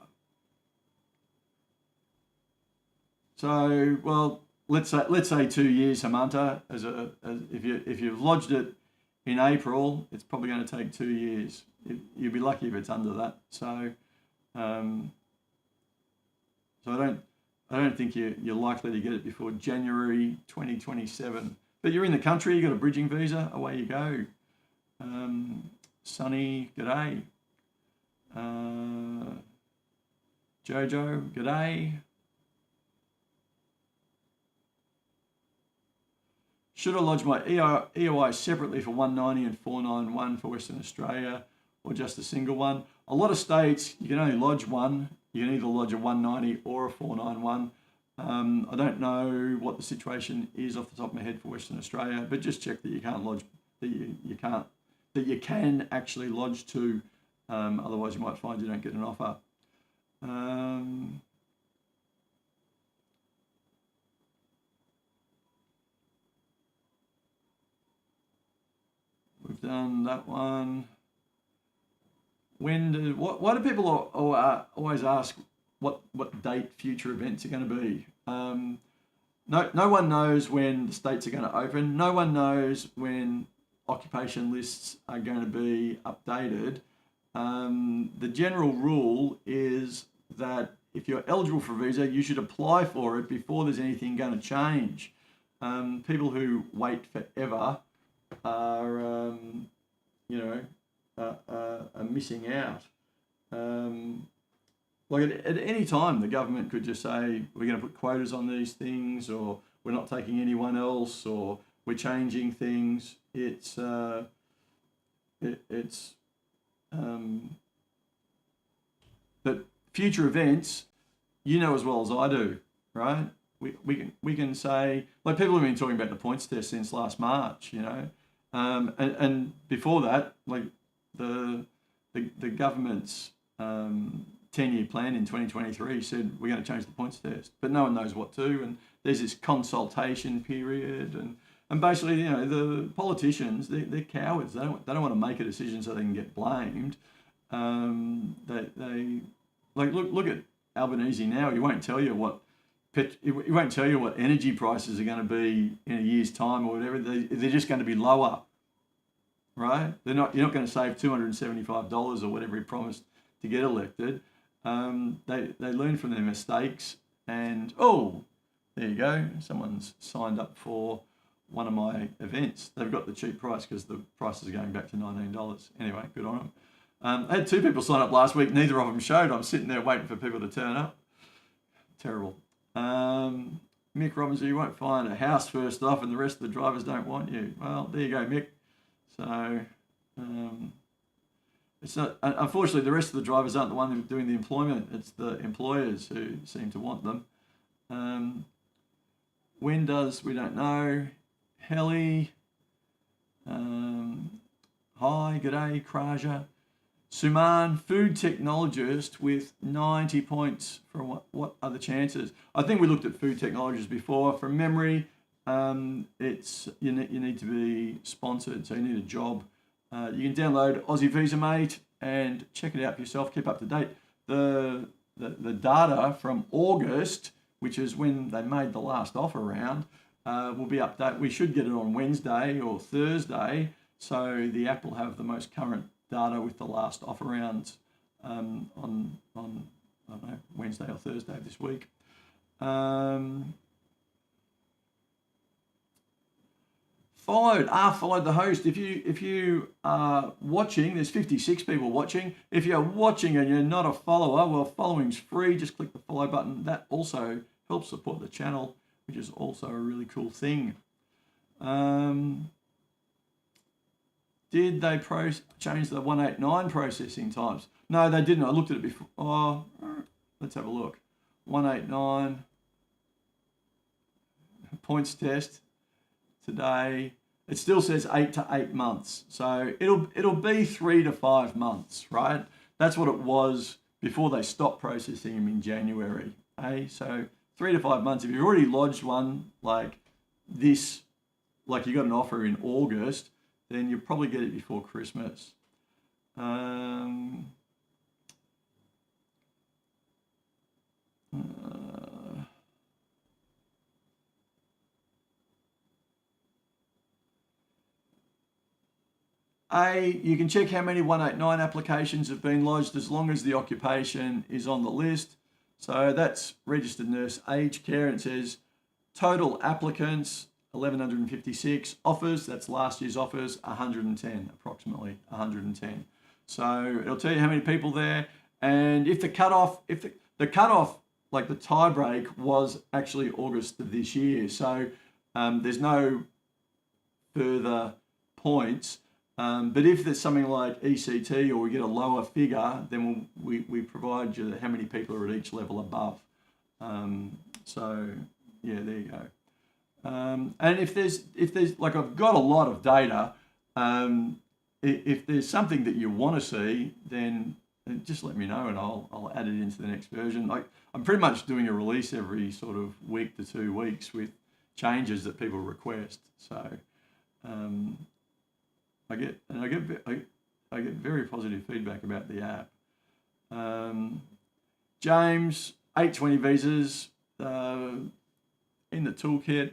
So, well, let's say 2 years, Hamanta. If you've lodged it in April, it's probably going to take 2 years. You'll be lucky if it's under that. So, I don't think you're likely to get it before January 2027. But you're in the country. You got a bridging visa. Away you go. Sunny, g'day. Jojo, g'day. Should I lodge my EOI separately for 190 and 491 for Western Australia, or just a single one? A lot of states, you can only lodge one. You can either lodge a 190 or a 491. I don't know what the situation is off the top of my head for Western Australia, but just check that you can't lodge, that you can actually lodge two. Otherwise, you might find you don't get an offer. We've done that one. Why do people always ask what date future events are going to be? No one knows when the states are going to open. No one knows when occupation lists are going to be updated. The general rule is that if you're eligible for a visa, you should apply for it before there's anything going to change. People who wait forever are, are missing out. Like at any time, the government could just say, we're going to put quotas on these things, or we're not taking anyone else, or we're changing things. But future events, you know as well as I do, right? We can say, like, people have been talking about the points test since last March, and before that, like the government's 10-year plan in 2023 said we're going to change the points test, but no one knows what to, and there's this consultation period, and basically, the politicians, they're cowards. They don't want to make a decision so they can get blamed. They look at Albanese now. He won't tell you what energy prices are going to be in a year's time or whatever. They're just going to be lower, right? You're not going to save $275 or whatever he promised to get elected. They learn from their mistakes, and there you go. Someone's signed up for one of my events. They've got the cheap price because the price is going back to $19. Anyway, good on them. I had 2 people sign up last week. Neither of them showed. I'm sitting there waiting for people to turn up. Terrible. Mick Robinson, you won't find a house first off and the rest of the drivers don't want you. Well, there you go, Mick. So, it's not, unfortunately, the rest of the drivers aren't the one doing the employment. It's the employers who seem to want them. When does, we don't know. Helly. Hi, g'day, Kraja. Suman, food technologist with 90 points for what are the chances? I think we looked at food technologists before. From memory, it's you need to be sponsored, so you need a job. You can download Aussie Visa Mate and check it out for yourself. Keep up to date. The data from August, which is when they made the last offer round, will be updated. We should get it on Wednesday or Thursday, so the app will have the most current data with the last offer rounds on I don't know, Wednesday or Thursday of this week. Followed the host. If you are watching, there's 56 people watching. If you're watching and you're not a follower, well, following's free. Just click the follow button. That also helps support the channel, which is also a really cool thing. Did they change the 189 processing times? No, they didn't. I looked at it before. Let's have a look. 189 points test today. It still says 8 to 8 months. So it'll be 3 to 5 months, right? That's what it was before they stopped processing them in January. So 3 to 5 months. If you've already lodged one like this, like you got an offer in August, then you'll probably get it before Christmas. You can check how many 189 applications have been lodged as long as the occupation is on the list. So that's registered nurse aged care, and it says total applicants 1,156, offers, that's last year's offers, 110, approximately 110. So it'll tell you how many people there, and if the cutoff, like the tie break was actually August of this year, so there's no further points. But if there's something like ECT or we get a lower figure, then we provide you how many people are at each level above. So yeah, there you go. And if there's like, I've got a lot of data. If there's something that you want to see, then just let me know and I'll add it into the next version. Like, I'm pretty much doing a release every sort of week to 2 weeks with changes that people request. So I get very positive feedback about the app. James, 820 visas in the toolkit.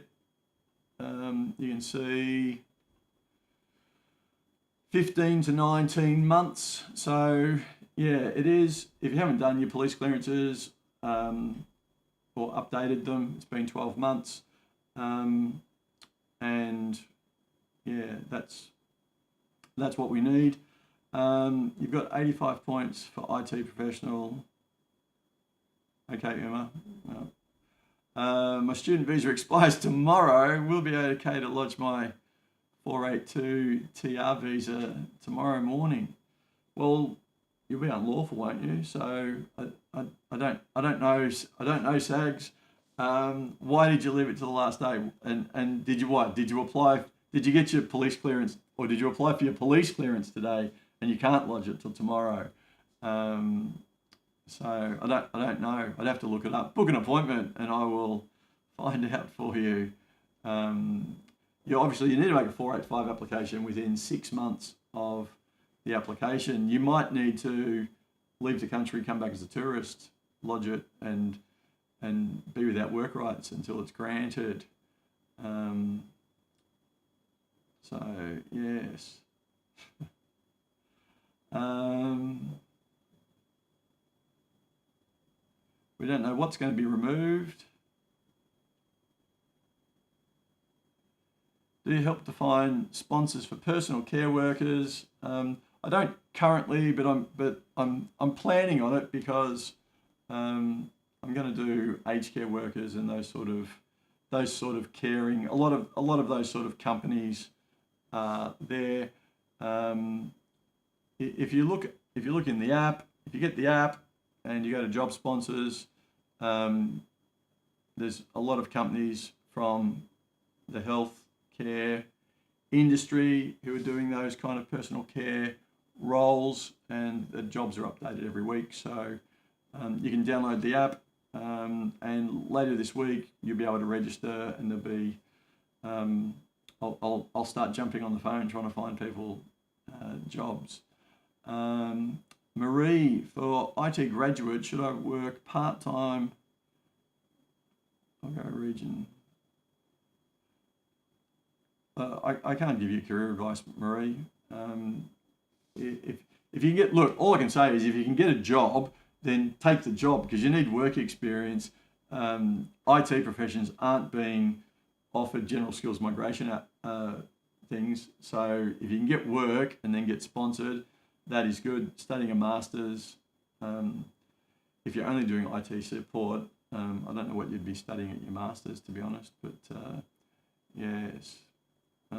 You can see 15 to 19 months. So yeah, it is. If you haven't done your police clearances or updated them, it's been 12 months. And yeah, that's what we need. You've got 85 points for IT professional. Okay, Emma. My student visa expires tomorrow. Will be okay to lodge my 482 TR visa tomorrow morning. Well, you'll be unlawful, won't you? So I don't know, Sags. Why did you leave it to the last day? And did you what? Did you apply? Did you get your police clearance, or did you apply for your police clearance today and you can't lodge it till tomorrow? So I don't know. I'd have to look it up. Book an appointment and I will find out for you. Obviously you need to make a 485 application within 6 months of the application. You might need to leave the country, come back as a tourist, lodge it, and be without work rights until it's granted. So yes. We don't know what's going to be removed. Do you help to find sponsors for personal care workers? I don't currently, but I'm planning on it because I'm going to do aged care workers and those sort of caring. A lot of those sort of companies there. If you look in the app, if you get the app and you go to job sponsors, there's a lot of companies from the health care industry who are doing those kind of personal care roles, and the jobs are updated every week. So you can download the app, and later this week you'll be able to register, and there'll be I'll start jumping on the phone trying to find people jobs. Marie, for IT graduate, should I work part-time? I'll go region. I can't give you career advice, Marie. If you can get, look, all I can say is if you can get a job, then take the job, because you need work experience. IT professions aren't being offered general skills migration things. So if you can get work and then get sponsored, that is good. Studying a master's, if you're only doing IT support, I don't know what you'd be studying at your master's, to be honest, but yes. I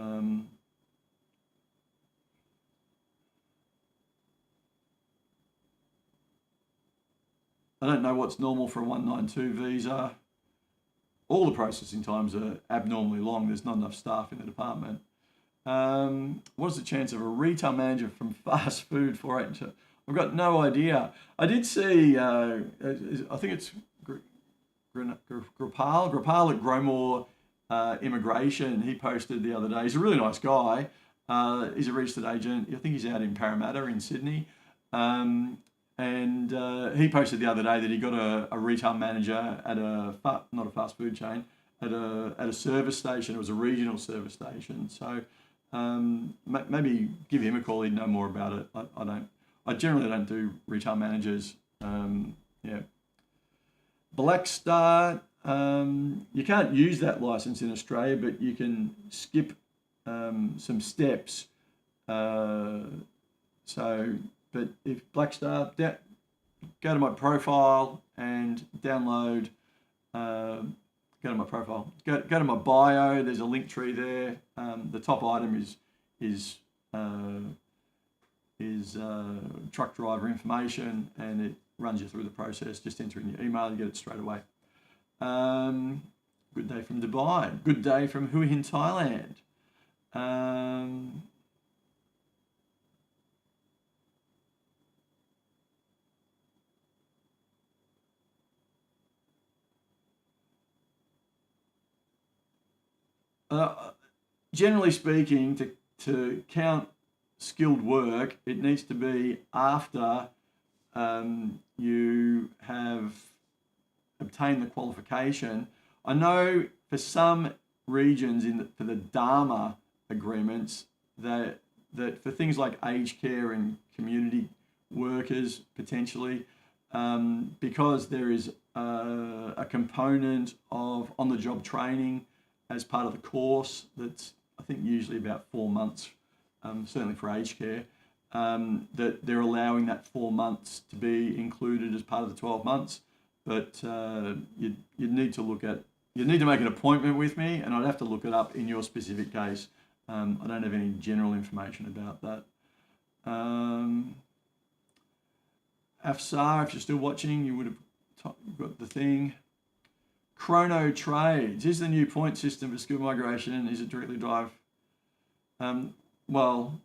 don't know what's normal for a 192 visa. All the processing times are abnormally long. There's not enough staff in the department. What is the chance of a retail manager from fast food 482? I've got no idea. I did see, I think it's Grapal at Gromore Immigration. He posted the other day. He's a really nice guy. He's a registered agent. I think he's out in Parramatta in Sydney. And he posted the other day that he got a retail manager at not a fast food chain, at a service station. It was a regional service station. So maybe give him a call. He'd know more about it. I generally don't do retail managers. Yeah. Black Star. You can't use that license in Australia, but you can skip some steps. But if Black Star, go to my profile and download go to my profile. Go to my bio. There's a link tree there. The top item is truck driver information, and it runs you through the process. Just enter in your email, you get it straight away. Good day from Dubai. Good day from Hue Hin, Thailand. Generally speaking, to count skilled work, it needs to be after you have obtained the qualification. I know for some regions for the Dharma agreements that for things like aged care and community workers potentially, because there is a component of on-the-job training as part of the course that's, I think, usually about 4 months, certainly for aged care, that they're allowing that 4 months to be included as part of the 12 months. But you'd need to make an appointment with me, and I'd have to look it up in your specific case. I don't have any general information about that. Afsar, if you're still watching, you would have got the thing. Chrono Trades is the new point system for skill migration. Is it directly drive? Well,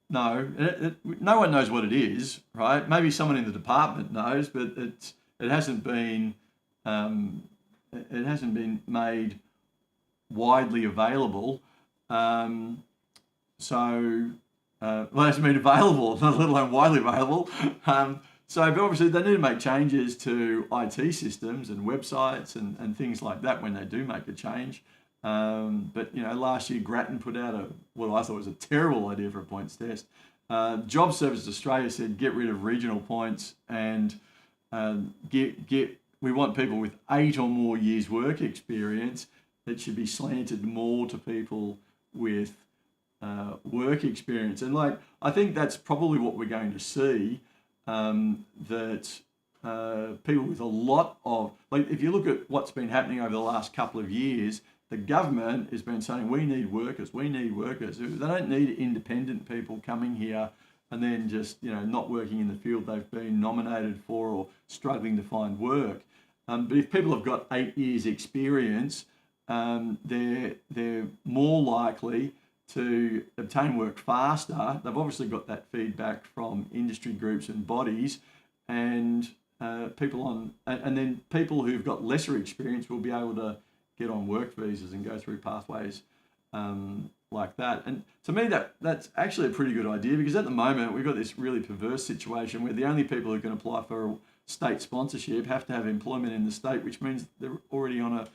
no. No one knows what it is, right? Maybe someone in the department knows, but it hasn't been made widely available. Well, it hasn't been available, let alone widely available. So obviously they need to make changes to IT systems and websites and things like that when they do make a change. But last year Grattan put out what I thought was a terrible idea for a points test. Job Services Australia said get rid of regional points and we want people with 8 or more years work experience. That should be slanted more to people with work experience. And I think that's probably what we're going to see. That people with a lot of, if you look at what's been happening over the last couple of years, the government has been saying we need workers. They don't need independent people coming here and then just not working in the field they've been nominated for or struggling to find work. But if people have got 8 years experience, they're more likely to obtain work faster. They've obviously got that feedback from industry groups and bodies, and then people who've got lesser experience will be able to get on work visas and go through pathways like that. And to me, that's actually a pretty good idea, because at the moment we've got this really perverse situation where the only people who can apply for state sponsorship have to have employment in the state, which means they're already on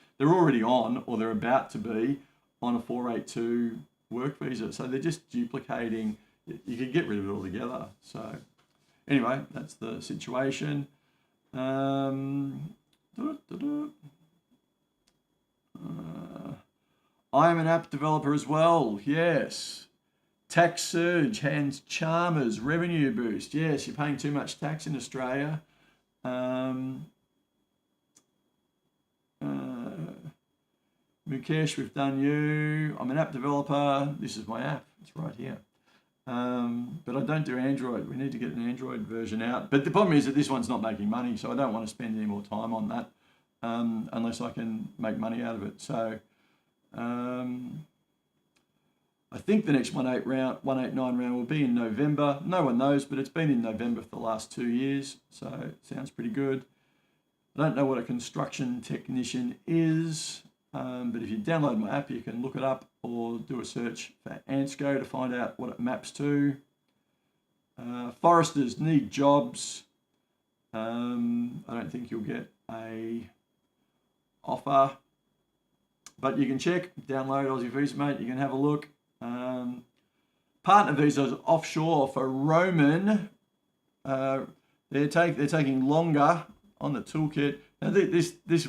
or they're about to be on a 482 work visa. So they're just duplicating. You could get rid of it altogether. So anyway, that's the situation. I am an app developer as well. Yes. Tax surge, hands charmers, revenue boost. Yes, you're paying too much tax in Australia. Mukesh, we've done you. I'm an app developer. This is my app. It's right here. But I don't do Android. We need to get an Android version out. But the problem is that this one's not making money, so I don't want to spend any more time on that unless I can make money out of it. So I think the next 189 round will be in November. No one knows, but it's been in November for the last 2 years, so it sounds pretty good. I don't know what a construction technician is, but if you download my app, you can look it up or do a search for Ansco to find out what it maps to. Foresters need jobs. I don't think you'll get a offer, but you can check, download Aussie Visa Mate, you can have a look. Partner visas offshore for Roman. They're taking longer on the toolkit. Now this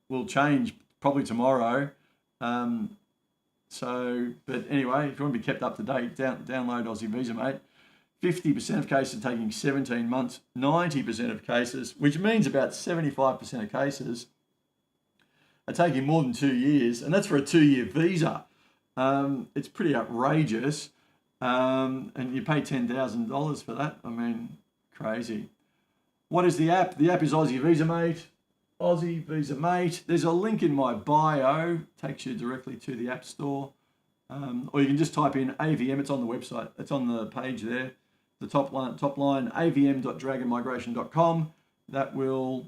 will change probably tomorrow. But anyway, if you want to be kept up to date, download Aussie Visa Mate. 50% of cases taking 17 months, 90% of cases, which means about 75% of cases are taking more than 2 years, and that's for a 2-year visa. It's pretty outrageous, and you pay $10,000 for that. I mean, crazy. What is the app? The app is Aussie Visa Mate. Aussie Visa Mate. There's a link in my bio, takes you directly to the App Store. Or you can just type in AVM, it's on the website, it's on the page there. The top line, avm.dragonmigration.com. That will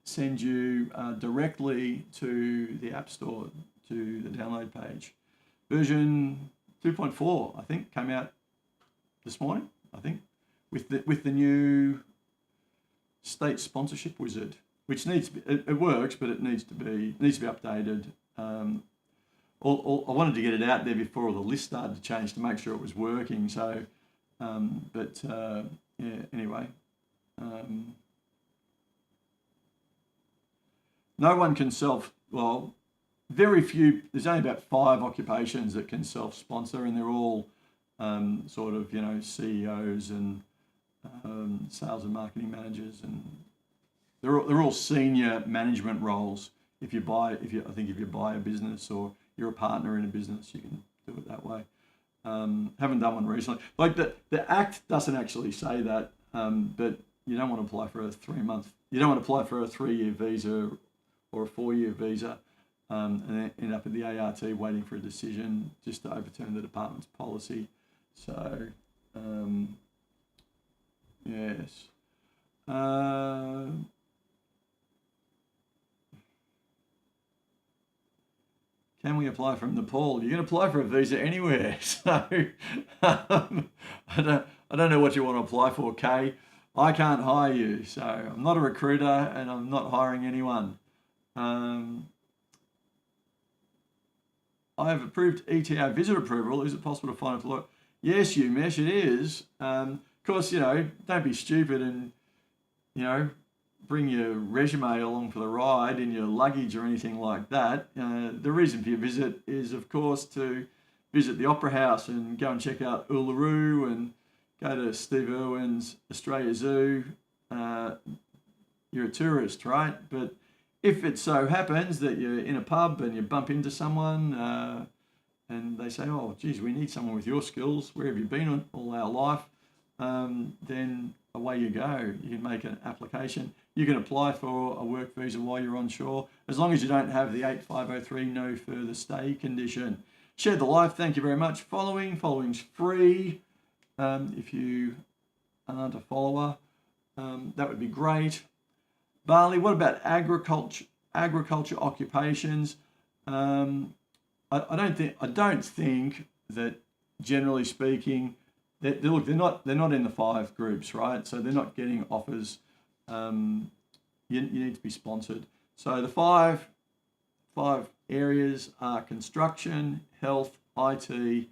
send you directly to the App Store, to the download page. Version 2.4, I think, came out this morning, I think, with the new state sponsorship wizard, which needs to be, it works, but it needs to be updated. I wanted to get it out there before all the lists started to change to make sure it was working. So, anyway. No one can very few, there's only about 5 occupations that can self-sponsor, and they're all sort of, CEOs and sales and marketing managers, and they're all senior management roles. If you buy a business or you're a partner in a business, you can do it that way. Haven't done one recently. Like the Act doesn't actually say that, but you don't want to apply for a 3-month. You don't want to apply for a 3-year visa or a 4-year visa, and then end up at the ART waiting for a decision just to overturn the department's policy. So, yes. Can we apply from Nepal? You can apply for a visa anywhere. So I don't know what you want to apply for, Kay. I can't hire you, so I'm not a recruiter and I'm not hiring anyone. I have approved ETA visit approval. Is it possible to find a employer? Yes, Umesh, it is. Of course, don't be stupid and, bring your resume along for the ride in your luggage or anything like that. The reason for your visit is, of course, to visit the Opera House and go and check out Uluru and go to Steve Irwin's Australia Zoo. You're a tourist, right? But if it so happens that you're in a pub and you bump into someone and they say, oh, geez, we need someone with your skills, where have you been all our life? Then away you go. You can make an application. You can apply for a work visa while you're on shore, as long as you don't have the 8503 no further stay condition. Share the life, thank you very much. Following's free. If you aren't a follower, that would be great. Bali, what about agriculture occupations? I don't think that, generally speaking, they're not in the 5 groups, right? So they're not getting offers. You need to be sponsored. So the five areas are construction, health, IT,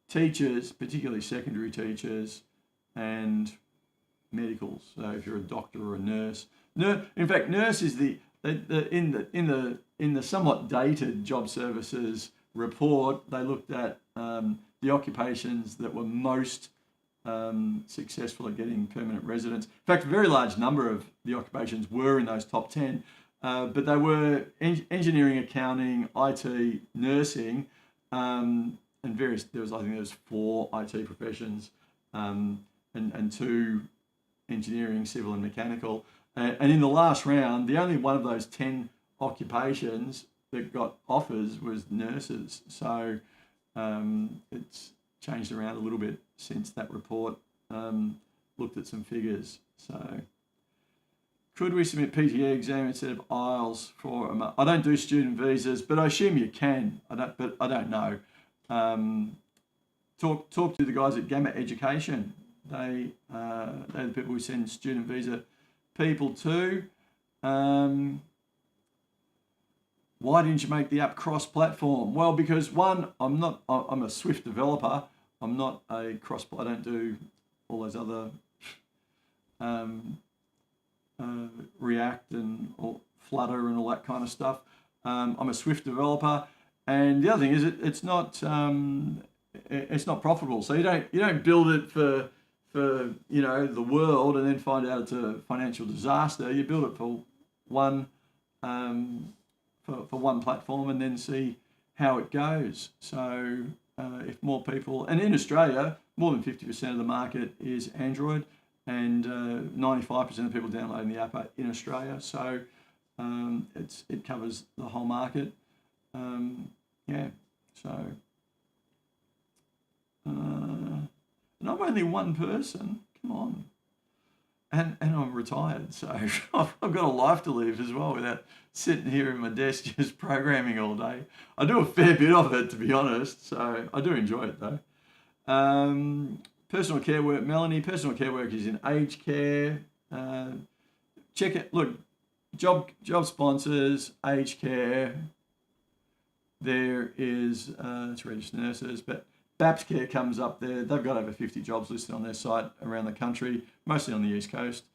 teachers, particularly secondary teachers, and medicals. So if you're a doctor or a nurse, in fact, nurse is in the somewhat dated job services report. They looked at the occupations that were most successful at getting permanent residence. In fact, a very large number of the occupations were in those top 10, but they were engineering, accounting, IT, nursing, and various. I think there was 4 IT professions, and 2 engineering, civil and mechanical. And in the last round, the only one of those 10 occupations that got offers was nurses. So it's changed around a little bit since that report looked at some figures. So could we submit PTE exam instead of IELTS for a month? I don't do student visas, but I assume you can. I don't know. Talk to the guys at Gamma Education. They're the people who send student visa people to. Why didn't you make the app cross-platform? Well, because one, I'm a Swift developer. I'm not a I don't do all those other React and Flutter and all that kind of stuff. I'm a Swift developer, and the other thing is it's not profitable. So you don't build it for the world and then find out it's a financial disaster. You build it for for one platform and then see how it goes. So if more people, and in Australia, more than 50% of the market is Android, and 95% of people downloading the app are in Australia. So it covers the whole market. Yeah, so and I'm only one person. Come on. And I'm retired, so I've got a life to live as well without sitting here in my desk just programming all day. I do a fair bit of it, to be honest, so I do enjoy it though. Personal care work, Melanie. Personal care work is in aged care. Check it. Look, job sponsors, aged care. There is it's registered nurses, but BAPS Care comes up there. They've got over 50 jobs listed on their site around the country, mostly on the East Coast.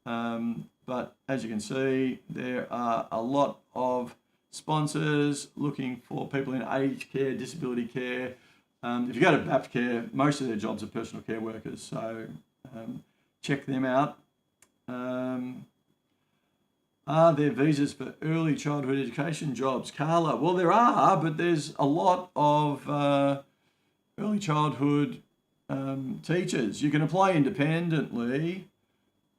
But as you can see, there are a lot of sponsors looking for people in aged care, disability care. If you go to BAPS Care, most of their jobs are personal care workers, so check them out. Are there visas for early childhood education jobs? Carla, well, there are, but there's a lot of early childhood teachers. You can apply independently,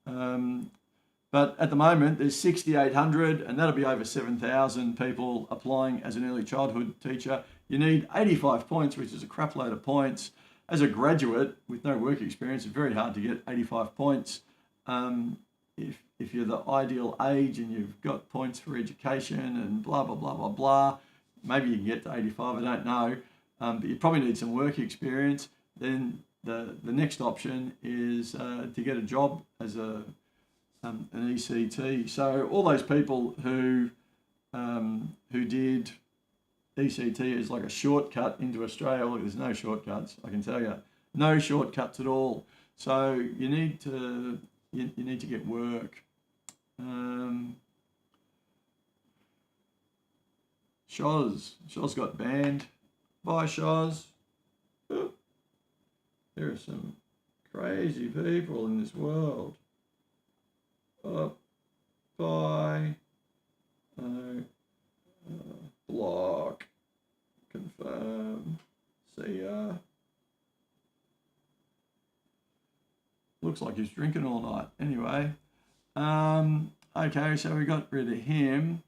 but at the moment there's 6,800, and that'll be over 7,000 people applying as an early childhood teacher. You need 85 points, which is a crap load of points. As a graduate with no work experience, it's very hard to get 85 points. If you're the ideal age and you've got points for education and blah, blah, blah, blah, blah, maybe you can get to 85, I don't know. But you probably need some work experience. Then the next option is to get a job as an ECT. So all those people who did ECT as like a shortcut into Australia, look, there's no shortcuts, I can tell you. No shortcuts at all. So you need to get work. Shoz got banned. Bye, Shoz. There are some crazy people in this world. Bye. Block. Confirm. See ya. Looks like he's drinking all night. Anyway. Okay, so we got rid of him.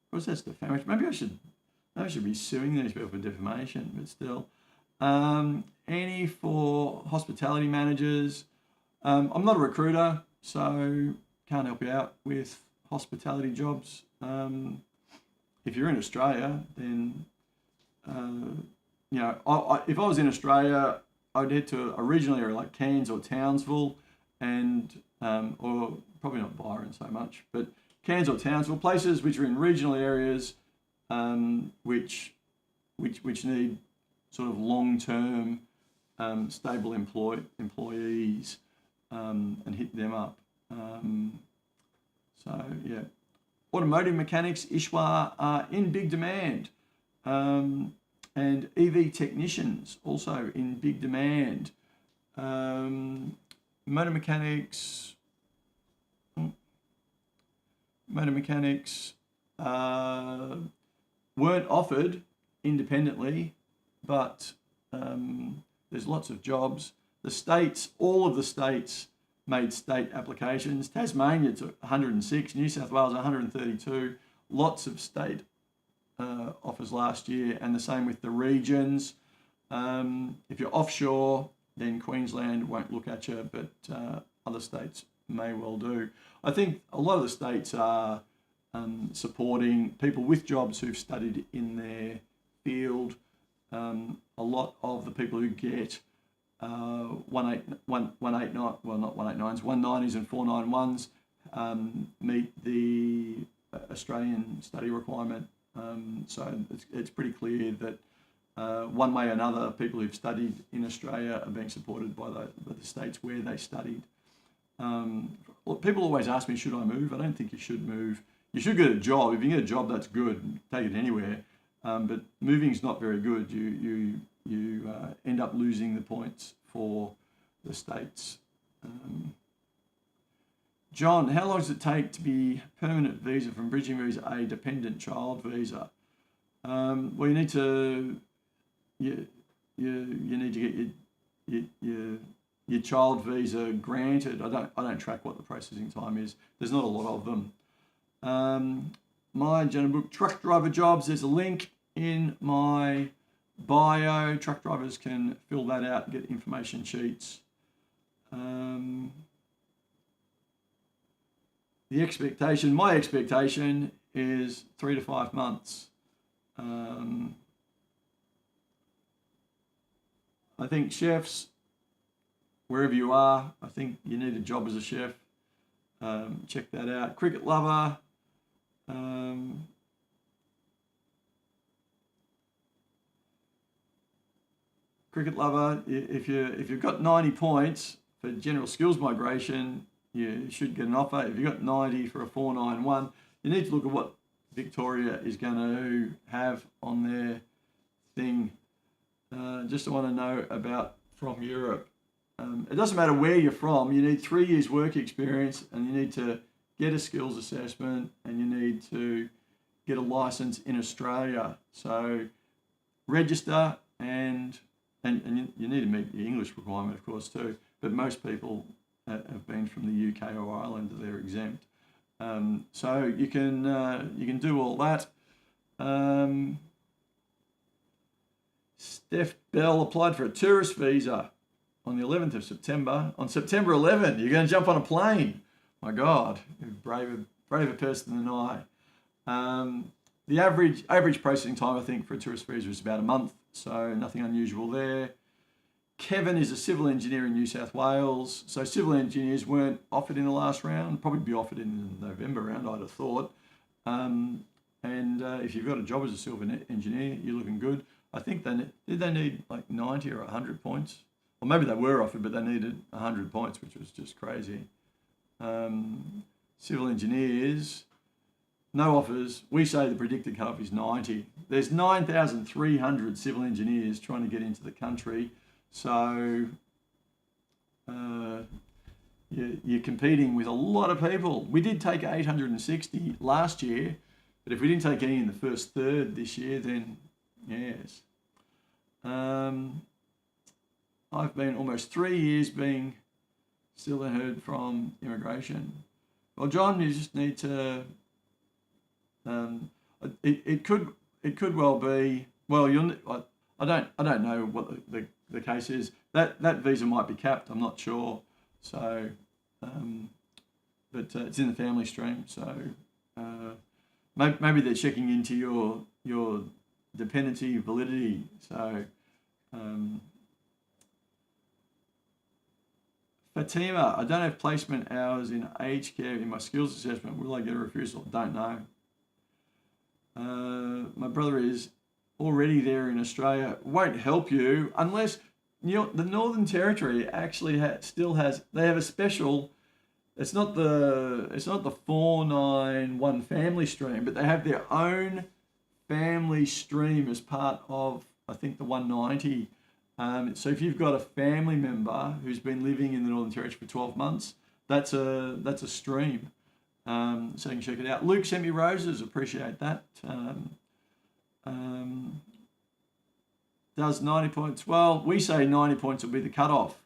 What's that defamation? Maybe I should be suing these people for defamation, but still. Any for hospitality managers. I'm not a recruiter, so can't help you out with hospitality jobs. If you're in Australia, then if I was in Australia, I'd head to a regional area like Cairns or Townsville, and or probably not Byron so much, but Cairns or Townsville, places which are in regional areas, which need sort of long-term stable employees, and hit them up. So yeah, automotive mechanics, Ishwa, are in big demand. And EV technicians also in big demand. Motor mechanics weren't offered independently, but there's lots of jobs. All of the states made state applications. Tasmania took 106, New South Wales 132, lots of state offers last year, and the same with the regions. If you're offshore, then Queensland won't look at you, but other states may well do. I think a lot of the states are supporting people with jobs who've studied in their field. A lot of the people who get 190s and 491s meet the Australian study requirement. So it's pretty clear that one way or another, people who've studied in Australia are being supported by the states where they studied. People always ask me, should I move? I don't think you should move. You should get a job. If you get a job, that's good. Take it anywhere. But moving is not very good. You end up losing the points for the states John, how long does it take to be permanent visa from bridging visa a dependent child visa? Well, you need to get your child visa granted. I don't track what the processing time is. There's not a lot of them. My general book, truck driver jobs. There's a link in my bio. Truck drivers can fill that out and get information sheets. My expectation is 3 to 5 months. I think chefs, wherever you are, I think you need a job as a chef. Check that out. Cricket lover. If you've got 90 points for general skills migration, you should get an offer. If you've got 90 for a 491, you need to look at what Victoria is going to have on their thing. Just want to know about from Europe. It doesn't matter where you're from. You need 3 years work experience, and you need to get a skills assessment, and you need to get a license in Australia. So register, and you need to meet the English requirement, of course, too. But most people have been from the UK or Ireland, they're exempt. So you can do all that. Steph Bell applied for a tourist visa on the 11th of September. On September 11, you're going to jump on a plane. My God, braver person than I. The average processing time, I think, for a tourist visa is about a month, so nothing unusual there. Kevin is a civil engineer in New South Wales. So civil engineers weren't offered in the last round, probably be offered in the November round, I'd have thought. If you've got a job as a civil engineer, you're looking good. I think did they need like 90 or 100 points? Or maybe they were offered, but they needed 100 points, which was just crazy. Civil engineers, no offers. We say the predicted cutoff is 90. There's 9,300 civil engineers trying to get into the country. So you're competing with a lot of people. We did take 860 last year, but if we didn't take any in the first third this year, then yes. I've been almost 3 years being still heard from immigration. Well, John, you just need to. It could well be. Well, I don't know what the case is. That visa might be capped. I'm not sure. So, but it's in the family stream. So maybe they're checking into your dependency validity. So. Fatima, I don't have placement hours in aged care in my skills assessment. Will I get a refusal? Don't know. My brother is already there in Australia. Won't help you unless the Northern Territory actually still has. They have a special. It's not the 491 family stream, but they have their own family stream as part of, I think, the 190. So if you've got a family member who's been living in the Northern Territory for 12 months, that's a stream. So you can check it out. Luke sent me roses. Appreciate that. Does 90 points? Well, we say 90 points will be the cutoff,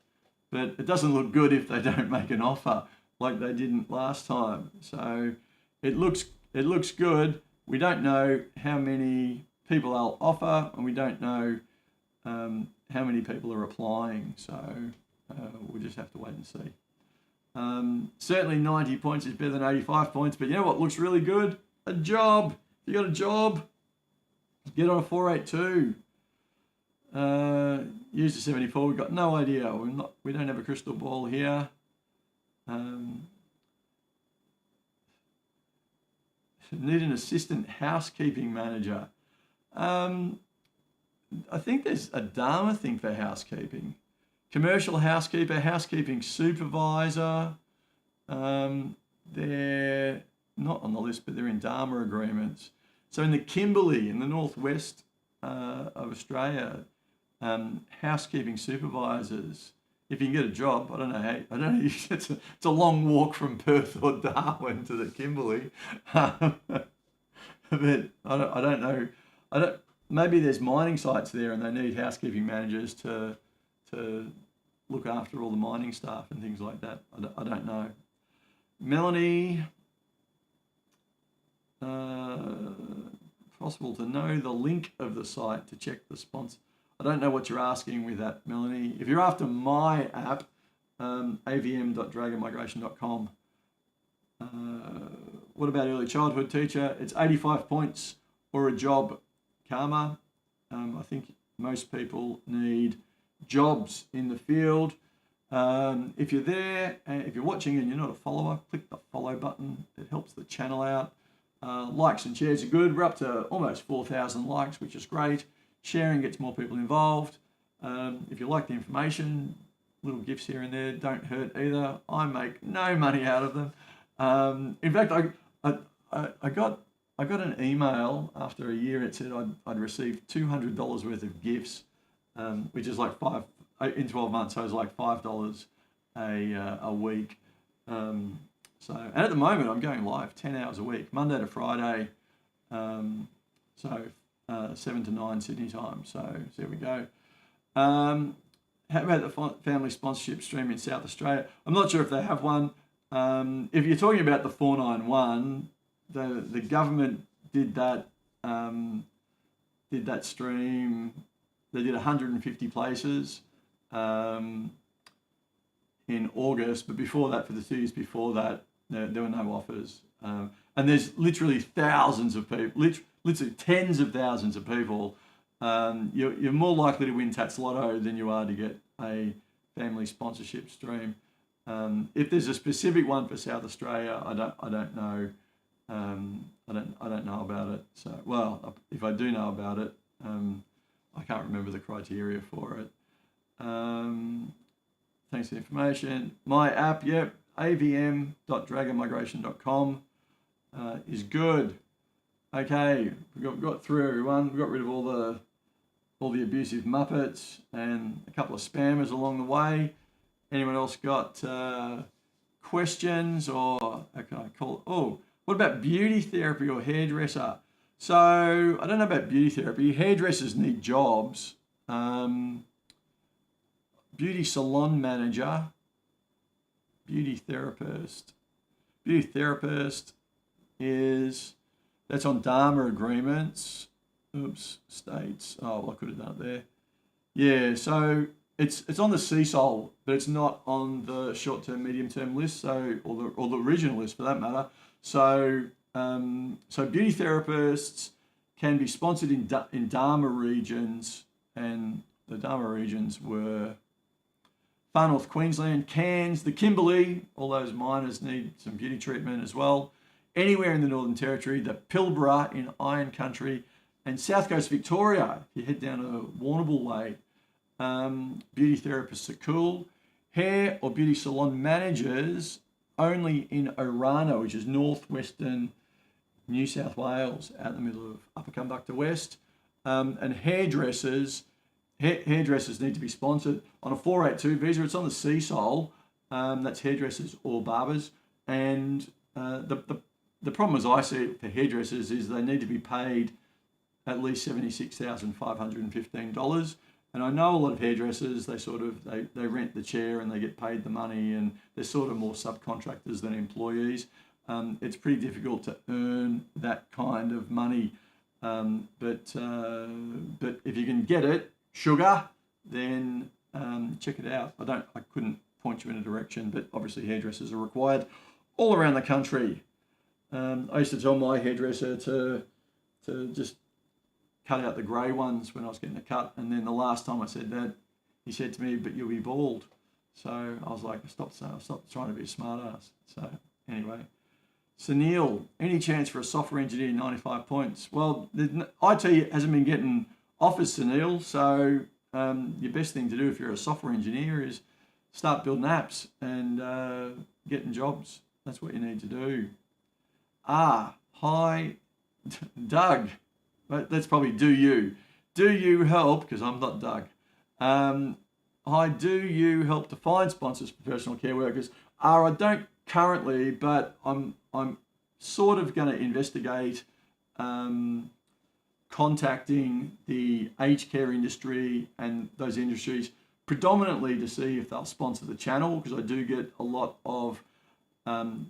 but it doesn't look good if they don't make an offer like they didn't last time. So it looks good. We don't know how many people they'll offer, and we don't know how many people are applying, so we'll just have to wait and see. Certainly 90 points is better than 85 points, but you know what looks really good? A job. If you got a job, get on a 482. Use the 74. We've got no idea. We don't have a crystal ball here. Need an assistant housekeeping manager. I think there's a Dharma thing for housekeeping. Commercial housekeeper, housekeeping supervisor. They're not on the list, but they're in Dharma agreements. So in the Kimberley, in the northwest of Australia, housekeeping supervisors if you can get a job, I don't know how. I don't know. It's a long walk from Perth or Darwin to the Kimberley, but I don't know. I don't. Maybe there's mining sites there, and they need housekeeping managers to look after all the mining staff and things like that. I don't know. Melanie, possible to know the link of the site to check the sponsor. I don't know what you're asking with that, Melanie. If you're after my app, avm.dragonmigration.com. What about early childhood teacher? It's 85 points or a job, Karma. I think most people need jobs in the field. If you're there, if you're watching and you're not a follower, click the follow button. It helps the channel out. Likes and shares are good. We're up to almost 4,000 likes, which is great. Sharing gets more people involved. If you like the information, little gifts here and there don't hurt either. I make no money out of them. In fact, I got an email after a year. It said I'd received $200 worth of gifts, which is like in 12 months. So it's like $5 a week. And at the moment I'm going live 10 hours a week, Monday to Friday. 7 to 9 Sydney time. So there we go. How about the family sponsorship stream in South Australia? I'm not sure if they have one. If you're talking about the 491, the government did that stream. They did 150 places in August, but before that, for the 2 years before that, there were no offers. And there's literally thousands of people, literally tens of thousands of people. You're more likely to win Tats Lotto than you are to get a family sponsorship stream. If there's a specific one for South Australia, I don't know. I don't know about it. So, well, if I do know about it, I can't remember the criteria for it. Thanks for the information. My app, yep, avm.dragonmigration.com is good. Okay, we've got through everyone. We got rid of all the abusive Muppets and a couple of spammers along the way. Anyone else got questions, or how can I call it? Oh, what about beauty therapy or hairdresser? So I don't know about beauty therapy. Hairdressers need jobs. Beauty salon manager, beauty therapist. Beauty therapist that's on Dharma agreements. Oops, states. Oh, well, I could have done it there. Yeah, so it's on the CSOL, but it's not on the short-term, medium-term list. So, or the original list for that matter. So, beauty therapists can be sponsored in Dharma regions, and the Dharma regions were Far North Queensland, Cairns, the Kimberley. All those miners need some beauty treatment as well. Anywhere in the Northern Territory, the Pilbara in Iron Country, and South Coast Victoria. If you head down to Warrnambool Way, beauty therapists are cool. Hair or beauty salon managers only in Orana, which is northwestern New South Wales, out in the middle of Upper Kambukta West. And hairdressers need to be sponsored on a 482 visa. It's on the CSOL. That's hairdressers or barbers. And the problem, as I see it, for hairdressers is they need to be paid at least $76,515. And I know a lot of hairdressers, they rent the chair and they get paid the money, and they're sort of more subcontractors than employees. It's pretty difficult to earn that kind of money. But if you can get it, sugar, then check it out. I couldn't point you in a direction, but obviously hairdressers are required all around the country. I used to tell my hairdresser to just cut out the grey ones when I was getting a cut, and then the last time I said that, he said to me, "But you'll be bald." So I was like, stop trying to be a smart ass. So anyway, Sunil, any chance for a software engineer 95 points? Well, the IT hasn't been getting offers, Sunil, so your best thing to do if you're a software engineer is start building apps and getting jobs. That's what you need to do. Hi, Doug. But that's probably do you help, because I'm not Doug. hi, do you help to find sponsors for personal care workers? I don't currently, but I'm sort of going to investigate contacting the aged care industry and those industries predominantly to see if they'll sponsor the channel, because I do get a lot of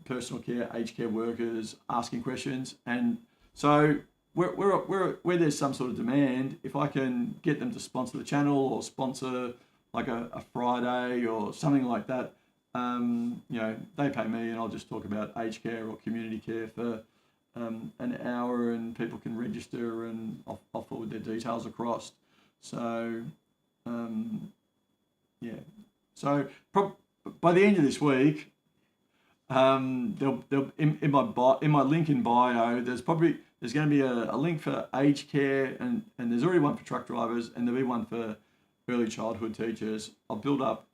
personal care, aged care workers asking questions. And so where there's some sort of demand, if I can get them to sponsor the channel or sponsor like a Friday or something like that, they pay me and I'll just talk about aged care or community care for an hour, and people can register and I'll forward their details across. So, yeah. So by the end of this week, they'll in my link in bio, there's going to be a link for aged care, and there's already one for truck drivers, and there'll be one for early childhood teachers. I'll build up,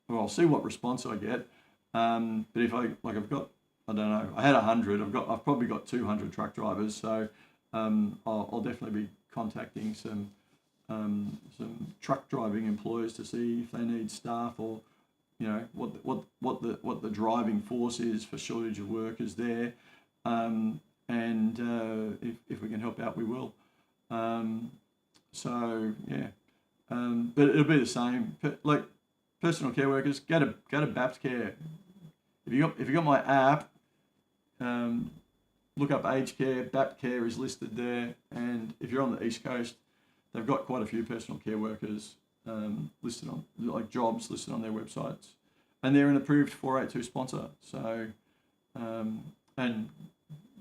or I'll see what response I get. But if I've got, I don't know, I had 100. I've probably got 200 truck drivers, so I'll definitely be contacting some truck driving employers to see if they need staff, or what the driving force is for shortage of workers there, and if we can help out, we will. So yeah, but it'll be the same. Like personal care workers, go to Baptcare. If you got my app, look up aged care. Baptcare is listed there, and if you're on the East Coast, they've got quite a few personal care workers listed on, like jobs listed on their websites, and they're an approved 482 sponsor. So, and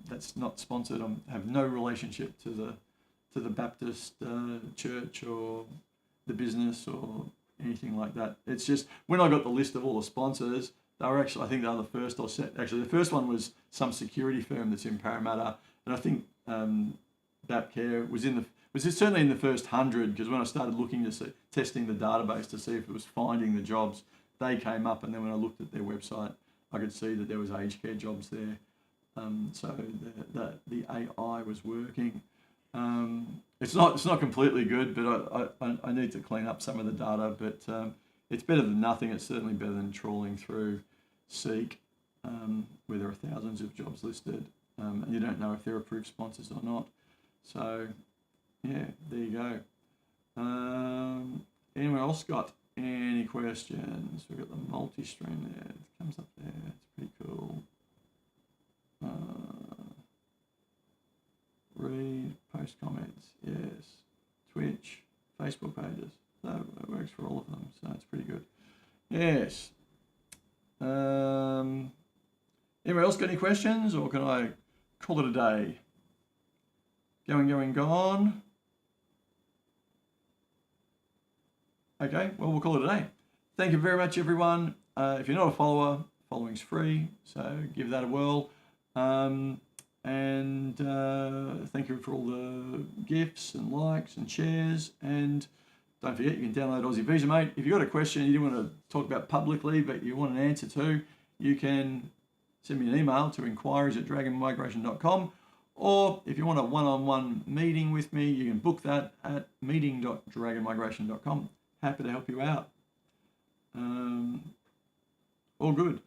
that's not sponsored. I have no relationship to the Baptist church or the business or anything like that. It's just when I got the list of all the sponsors, they were actually, I think they were the first or second. Actually, the first one was some security firm that's in Parramatta, and I think Baptcare was certainly in the first 100, because when I started looking to testing the database to see if it was finding the jobs, they came up, and then when I looked at their website, I could see that there was aged care jobs there. So the AI was working. It's not completely good, but I need to clean up some of the data. But it's better than nothing. It's certainly better than trawling through Seek, where there are thousands of jobs listed, and you don't know if they're approved sponsors or not. So yeah, there you go. Anyone else got any questions? We've got the multi-stream there. It comes up there. It's pretty cool. Read, post comments, yes. Twitch, Facebook pages. That works for all of them, so it's pretty good. Yes. Anyone else got any questions, or can I call it a day? Gone. Okay, well, we'll call it a day. Thank you very much, everyone. If you're not a follower, following's free, so give that a whirl. And thank you for all the gifts and likes and shares. And don't forget, you can download Aussie Visa Mate. If you've got a question you didn't want to talk about publicly, but you want an answer to, you can send me an email to inquiries@dragonmigration.com. Or if you want a one-on-one meeting with me, you can book that at meeting.dragonmigration.com. Happy to help you out. All good.